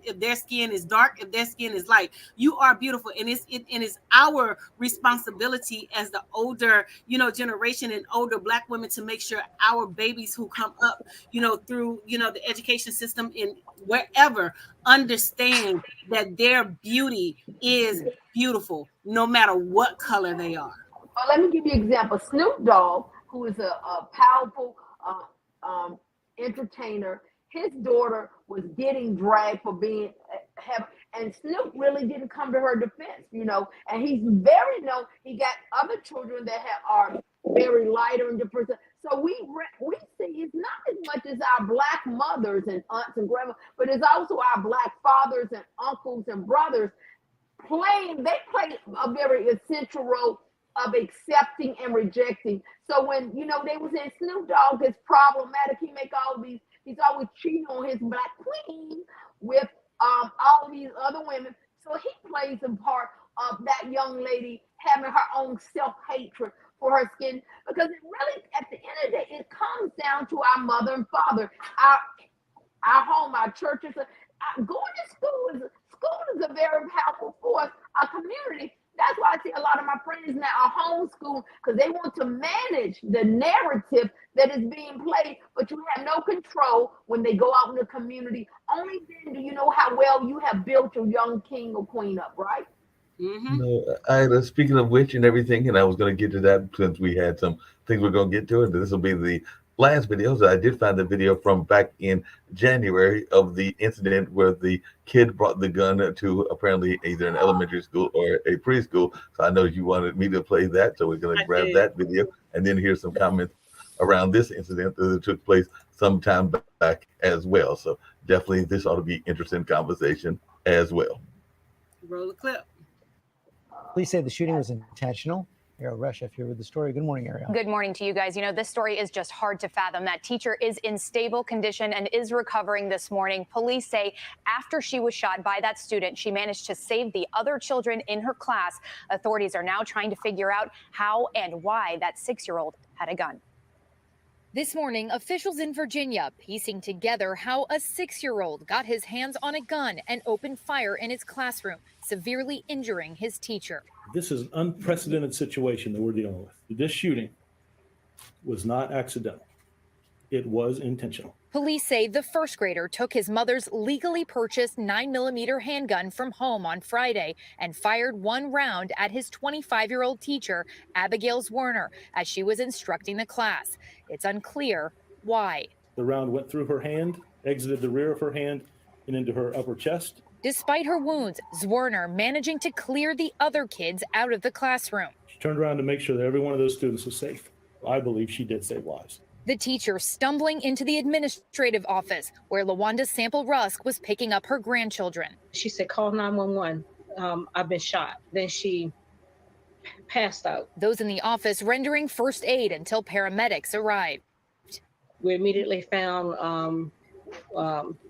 if their skin is dark, if their skin is light. You are beautiful, and it's our responsibility as the older generation and older black women to make sure our babies who come up through the education system in wherever understand that their beauty is beautiful, no matter what color they are. Well, let me give you an example. Snoop Dogg, who is a powerful entertainer, his daughter was getting dragged for being and Snoop really didn't come to her defense, and he's very known. He got other children that are very lighter and different. So we see it's not as much as our black mothers and aunts and grandmas, but it's also our black fathers and uncles and brothers they play a very essential role of accepting and rejecting. So when they were saying Snoop Dogg is problematic, he's always cheating on his black queen with all these other women. So he plays a part of that young lady having her own self-hatred for her skin, because it really, at the end of the day, it comes down to our mother and father, our home, our churches. Going to school is a very powerful force. Our community. That's why I see a lot of my friends now are homeschooled, because they want to manage the narrative that is being played, but you have no control when they go out in the community. Only then do you know how well you have built your young king or queen up, right? Mm-hmm. Speaking of which and everything, and I was going to get to that since we had some things we're going to get to, and this will be the last video. So I did find the video from back in January of the incident where the kid brought the gun to apparently either an elementary school or a preschool. So I know you wanted me to play that, so we're going to grab that video and then hear some comments around this incident that took place sometime back as well. So definitely this ought to be interesting conversation as well. Roll the clip. Police say the shooting was intentional. Ariel Reshef here with the story. Good morning, Ariel. Good morning to you guys. This story is just hard to fathom. That teacher is in stable condition and is recovering this morning. Police say after she was shot by that student, she managed to save the other children in her class. Authorities are now trying to figure out how and why that 6-year-old had a gun. This morning, officials in Virginia piecing together how a 6-year-old got his hands on a gun and opened fire in his classroom, severely injuring his teacher. This is an unprecedented situation that we're dealing with. This shooting was not accidental. It was intentional. Police say the first grader took his mother's legally purchased 9mm handgun from home on Friday and fired one round at his 25-year-old teacher, Abigail Zwerner, as she was instructing the class. It's unclear why. The round went through her hand, exited the rear of her hand, and into her upper chest. Despite her wounds, Zwerner managing to clear the other kids out of the classroom. She turned around to make sure that every one of those students was safe. I believe she did save lives. The teacher stumbling into the administrative office where LaWanda Sample Rusk was picking up her grandchildren. She said, call 911. I've been shot. Then she passed out. Those in the office rendering first aid until paramedics arrived. We immediately found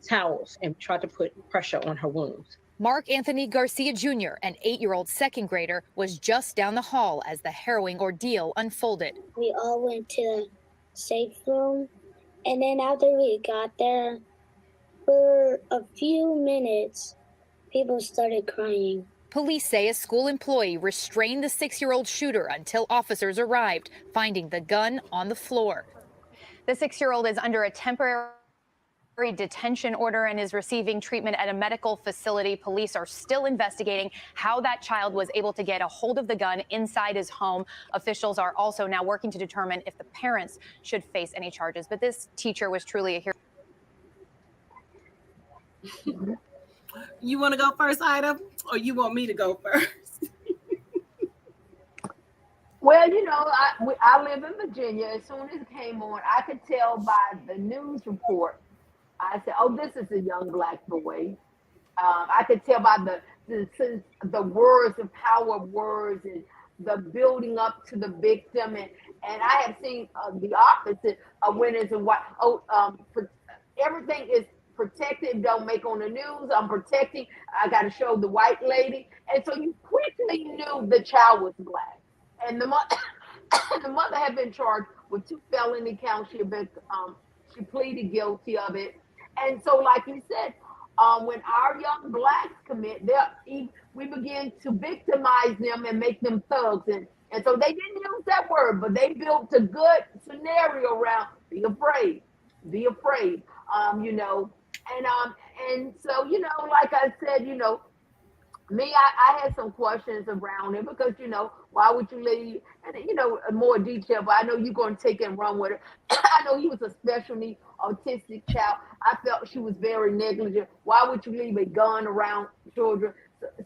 towels and tried to put pressure on her wounds. Mark Anthony Garcia Jr., an 8-year-old second grader, was just down the hall as the harrowing ordeal unfolded. We all went to the safe room, and then after we got there, for a few minutes, people started crying. Police say a school employee restrained the 6-year-old shooter until officers arrived, finding the gun on the floor. The 6-year-old is under a temporary detention order and is receiving treatment at a medical facility. Police are still investigating how that child was able to get a hold of the gun inside his home. Officials are also now working to determine if the parents should face any charges. But this teacher was truly a hero. You want to go first, Ida, or you want me to go first? Well, you know, I live in Virginia. As soon as it came on, I could tell by the news report. I said, "Oh, this is a young black boy." I could tell by the words, the power of words, and the building up to the victim. And I have seen the opposite of when it's in white. Everything is protected. Don't make on the news. I'm protecting. I got to show the white lady, and so you quickly knew the child was black. And the mother had been charged with 2 felony counts. She pleaded guilty of it. And so, like you said, when our young blacks commit, we begin to victimize them and make them thugs. And so they didn't use that word, but they built a good scenario around be afraid, you know. And so, you know, like I said, you know, me, I had some questions around it because, you know, why would you leave? And, you know, more detail, but I know you're going to take it and run with it. I know he was a special need autistic child. I felt she was very negligent. Why would you leave a gun around children?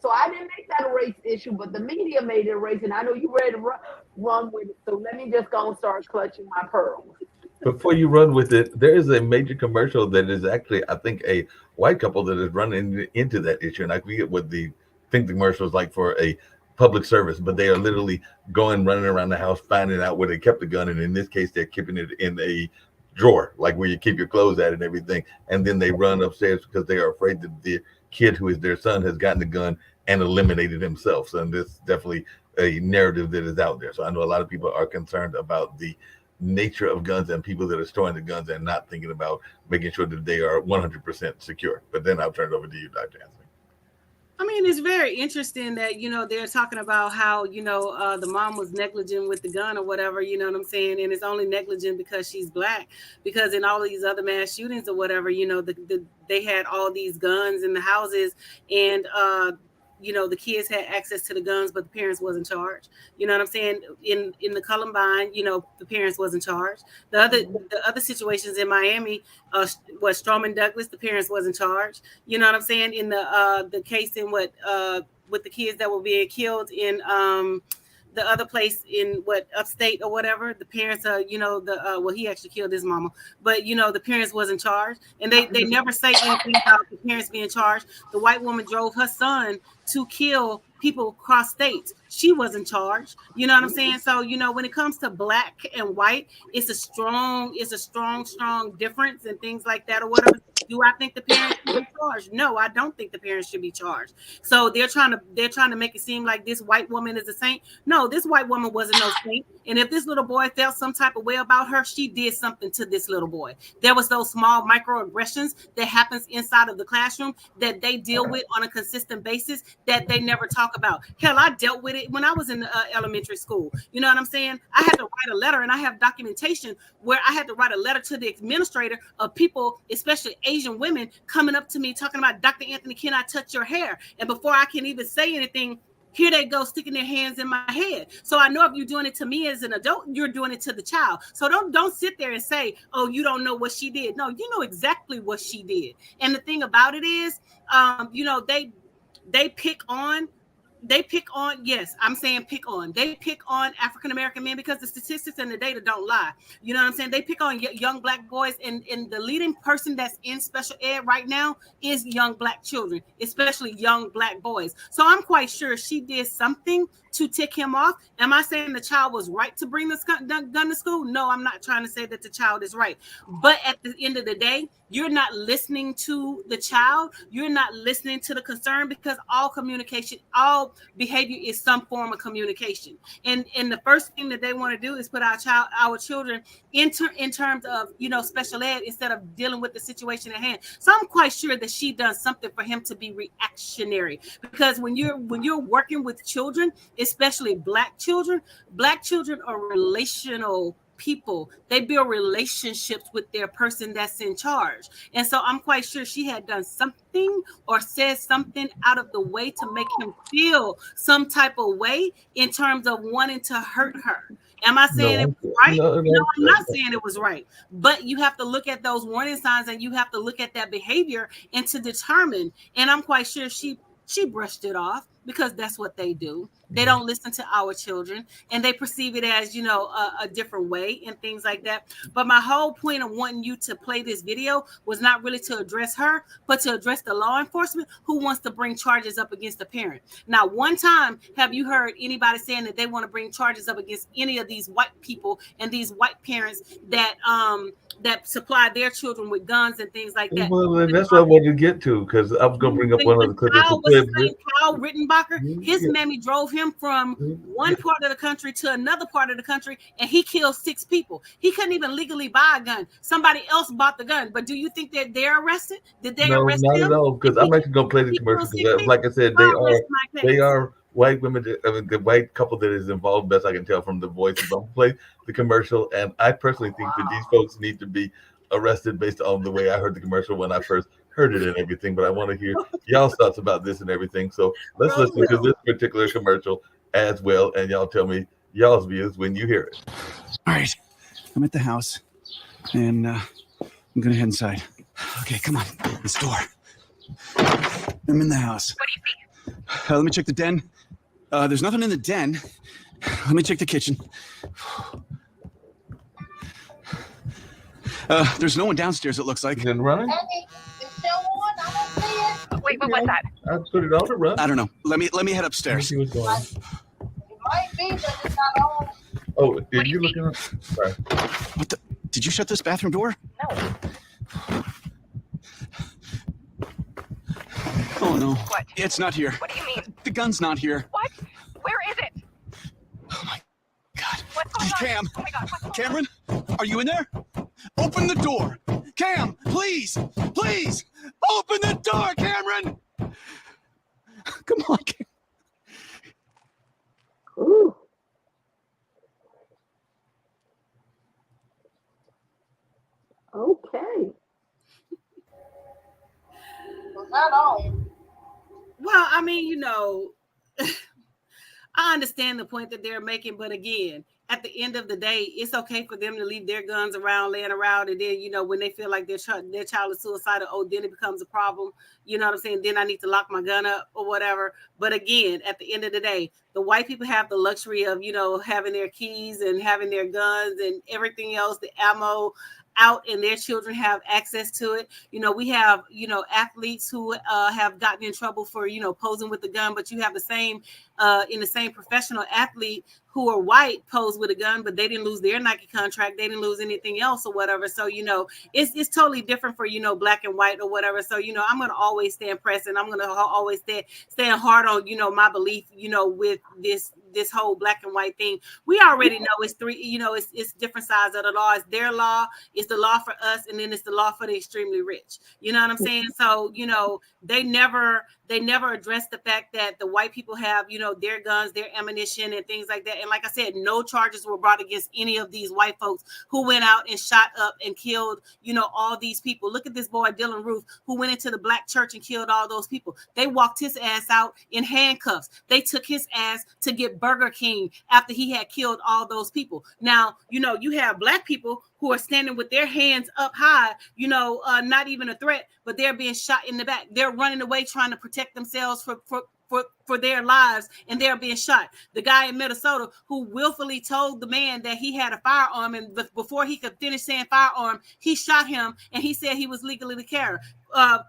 So I didn't make that a race issue, but the media made it a race, and I know you're ready to run with it. So let me just go and start clutching my pearls. Before you run with it, there is a major commercial that is actually, I think, a white couple that is running into that issue, and I forget what the commercial is like for a public service, but they are literally running around the house, finding out where they kept the gun, and in this case, they're keeping it in a drawer, like where you keep your clothes at and everything, and then they run upstairs because they are afraid that the kid who is their son has gotten the gun and eliminated himself. So this is definitely a narrative that is out there. So I know a lot of people are concerned about the nature of guns and people that are storing the guns and not thinking about making sure that they are 100% secure. But then I'll turn it over to you, Dr. Anthony. I mean, it's very interesting that, you know, they're talking about how, you know, the mom was negligent with the gun or whatever, you know what I'm saying? And it's only negligent because she's black, because in all these other mass shootings or whatever, you know, they had all these guns in the houses, and, you know, the kids had access to the guns, but the parents wasn't charged. You know what I'm saying? In the Columbine, you know, the parents wasn't charged. The other situations in Miami, was Stroman Douglas, the parents wasn't charged. You know what I'm saying? In the case in with the kids that were being killed in the other place in upstate or whatever, the parents you know, well, he actually killed his mama, but you know, the parents wasn't charged, and they never say anything about the parents being charged. The white woman drove her son to kill people across states. She wasn't charged. You know what I'm saying? So, you know, when it comes to black and white, it's a strong difference and things like that or whatever. Do I think the parents should be charged? No, I don't think the parents should be charged. So they're trying to make it seem like this white woman is a saint. No, this white woman wasn't no saint. And if this little boy felt some type of way about her, she did something to this little boy. There was those small microaggressions that happens inside of the classroom that they deal with on a consistent basis that they never talk about. Hell, I dealt with it when I was in elementary school. You know what I'm saying? I had to write a letter, and I have documentation where I had to write a letter to the administrator of people, especially Asian women, coming up to me talking about, Dr. Anthony, can I touch your hair? And before I can even say anything, here they go sticking their hands in my head. So I know if you're doing it to me as an adult, you're doing it to the child. So don't sit there and say, oh, you don't know what she did. No, you know exactly what she did. And the thing about it is, they pick on, yes, I'm saying pick on. They pick on African-American men because the statistics and the data don't lie. You know what I'm saying? They pick on young Black boys, and the leading person that's in special ed right now is young Black children, especially young Black boys. So I'm quite sure she did something to tick him off. Am I saying the child was right to bring this gun to school? No, I'm not trying to say that the child is right. But at the end of the day, you're not listening to the child. You're not listening to the concern, because all communication, all behavior is some form of communication. And the first thing that they want to do is put our children in terms of, special ed instead of dealing with the situation at hand. So I'm quite sure that she done something for him to be reactionary, because when you're working with children, especially Black children are relational people. They build relationships with their person that's in charge. And so I'm quite sure she had done something or said something out of the way to make him feel some type of way in terms of wanting to hurt her. Am I saying it was right? No, I'm not saying it was right. But you have to look at those warning signs, and you have to look at that behavior and to determine. And I'm quite sure she brushed it off, because that's what they do. They don't listen to our children, and they perceive it as, a different way and things like that. But my whole point of wanting you to play this video was not really to address her, but to address the law enforcement who wants to bring charges up against the parent. Now, one time, have you heard anybody saying that they want to bring charges up against any of these white people and these white parents that supply their children with guns and things like that? Well, that's what I wanted to get to, because I was going to bring up one of the clips. Kyle Rittenbacher, his mammy drove him from one part of the country to another part of the country, and he killed 6 people. He couldn't even legally buy a gun. Somebody else bought the gun. But do you think that they're arrested? Did they arrest him? No, not at all, because I'm actually going to play the commercial, because like I said, they are white women, the white couple that is involved, best I can tell from the voice. I'm going to play the commercial, and I personally think that these folks need to be arrested based on the way I heard the commercial when I first heard it and everything. But I want to hear y'all's thoughts about this and everything. So let's listen to this particular commercial as well, and y'all tell me y'all's views when you hear it. All right, I'm at the house, and I'm gonna head inside. Okay, come on, this door. I'm in the house. What do you see? Let me check the den. There's nothing in the den. Let me check the kitchen. There's no one downstairs, it looks like. Then running? Wait, but what's that? I put it on to run. I don't know. Let me head upstairs. See what's going on. Oh, are you looking at? Sorry. What the? Did you shut this bathroom door? No. Oh no. What? It's not here. What do you mean? The gun's not here. What? Where is it? Oh my God. What's going on? Cam. Oh my God. What's going Cameron, are you in there? Open the door. Cam, please, please, open the door, Cameron. Come on, Cam. Ooh. Okay. Well, not all. Well, I mean, I understand the point that they're making, but again, at the end of the day, it's okay for them to leave their guns around, laying around, and then, when they feel like their child is suicidal, then it becomes a problem. You know what I'm saying? Then I need to lock my gun up or whatever. But again, at the end of the day, the white people have the luxury of, having their keys and having their guns and everything else, the ammo. out and their children have access to it. You know, we have, you know, athletes who have gotten in trouble for, you know, posing with a gun, but you have the same in the same professional athlete who are white pose with a gun, but they didn't lose their Nike contract. They didn't lose anything else or whatever. So, you know, it's totally different for, you know, black and white or whatever. So, you know, I'm going to always stand present. I'm going to always stand hard on, you know, my belief, you know, with this whole black and white thing. We already know it's three, you know, it's different sides of the law. It's their law, it's the law for us, and then it's the law for the extremely rich. You know what I'm saying? So, you know, they never address the fact that the white people have, you know, their guns, their ammunition and things like that. And like I said, no charges were brought against any of these white folks who went out and shot up and killed, you know, all these people. Look at this boy, Dylan Roof, who went into the black church and killed all those people. They walked his ass out in handcuffs. They took his ass to get Burger King after he had killed all those people. Now, you know, you have black people who are standing with their hands up high, you know, not even a threat, but they're being shot in the back. They're running away trying to protect themselves for their lives, and they're being shot. The guy in Minnesota who willfully told the man that he had a firearm, and before he could finish saying firearm, he shot him, and he said he was legally to carry.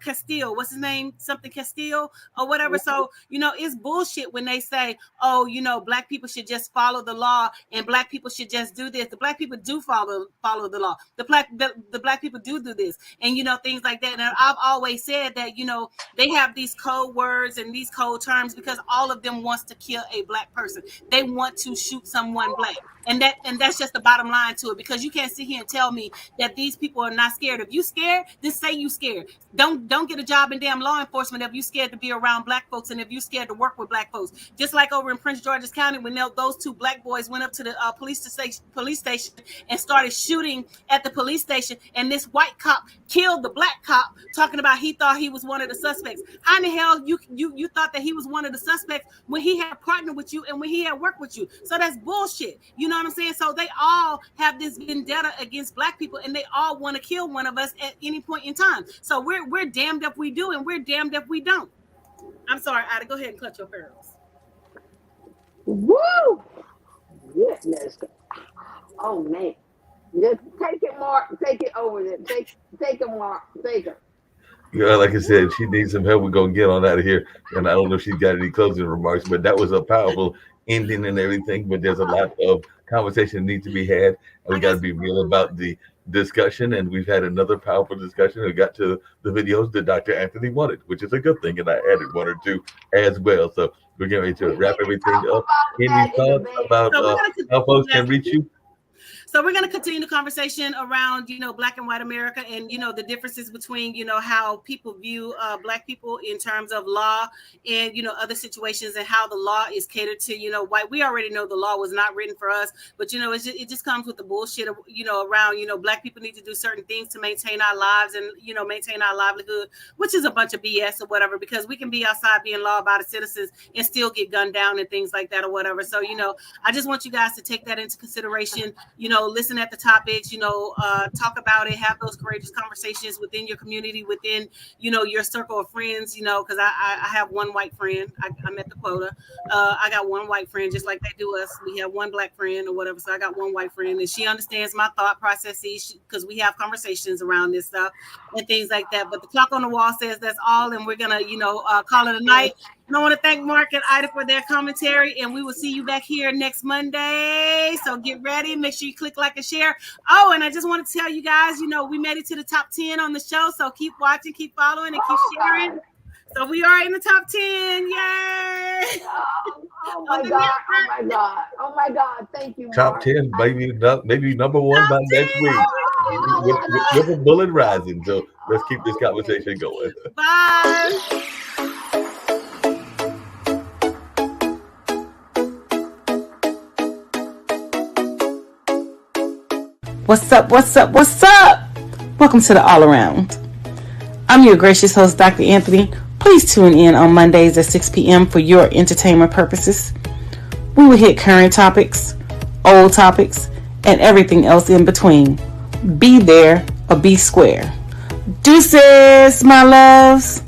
Castile, what's his name? Something Castile or whatever. So, you know, it's bullshit when they say, oh, you know, black people should just follow the law and black people should just do this. The black people do follow the law. The black people do this, and, you know, things like that. And I've always said that, you know, they have these code words and these code terms because all of them wants to kill a black person. They want to shoot someone black. And that's just the bottom line to it, because you can't sit here and tell me that these people are not scared. If you scared, then say you scared. Don't get a job in damn law enforcement if you scared to be around black folks and if you scared to work with black folks. Just like over in Prince George's County, when those two black boys went up to the police station and started shooting at the police station, and this white cop killed the black cop, talking about he thought he was one of the suspects. How in the hell you thought that he was one of the suspects when he had partnered with you and when he had worked with you? So that's bullshit. You know what I'm saying? So they all have this vendetta against black people, and they all want to kill one of us at any point in time. So we're damned if we do, and we're damned if we don't. I'm sorry, Ida, go ahead and cut your pearls. Woo! Goodness. Oh man. Just take it, Mark. Take it over there. Take it, Mark. Take it. Yeah, like I said, she needs some help. We're gonna get on out of here. And I don't know if she's got any closing remarks, but that was a powerful ending and everything. But there's a lot of conversation that needs to be had, and we got to be real about the discussion. And we've had another powerful discussion. We got to the videos that Dr. Anthony wanted, which is a good thing, and I added one or two as well. So we're getting ready to wrap everything up. Any thoughts about how folks can reach you? So we're going to continue the conversation around, you know, black and white America, and, you know, the differences between, you know, how people view black people in terms of law and, you know, other situations, and how the law is catered to, you know, white. We already know the law was not written for us, but, you know, it just comes with the bullshit, of, you know, around, you know, black people need to do certain things to maintain our lives and, you know, maintain our livelihood, which is a bunch of BS or whatever, because we can be outside being law-abiding citizens and still get gunned down and things like that or whatever. So, you know, I just want you guys to take that into consideration, you know, listen at the topics, you know, talk about it, have those courageous conversations within your community, within, you know, your circle of friends, you know, because I have one white friend. I met the quota. I got one white friend, just like they do us. We have one black friend or whatever. So I got one white friend, and she understands my thought processes because we have conversations around this stuff and things like that. But the clock on the wall says that's all, and we're gonna, you know, call it a night. And I want to thank Mark and Ida for their commentary, and we will see you back here next Monday. So get ready. Make sure you click like and share. Oh, and I just want to tell you guys, you know, we made it to the top 10 on the show. So keep watching, keep following, and keep sharing. God. So we are in the top 10. Yay! Oh my God. Oh my God. Oh my God. Thank you, Mark. Top 10, maybe number one top by 10. next week. With a bullet rising. So let's keep this conversation going. Bye. What's up? What's up? What's up? Welcome to the All Around. I'm your gracious host, Dr. Anthony. Please tune in on Mondays at 6 p.m. for your entertainment purposes. We will hit current topics, old topics, and everything else in between. Be there or be square. Deuces, my loves.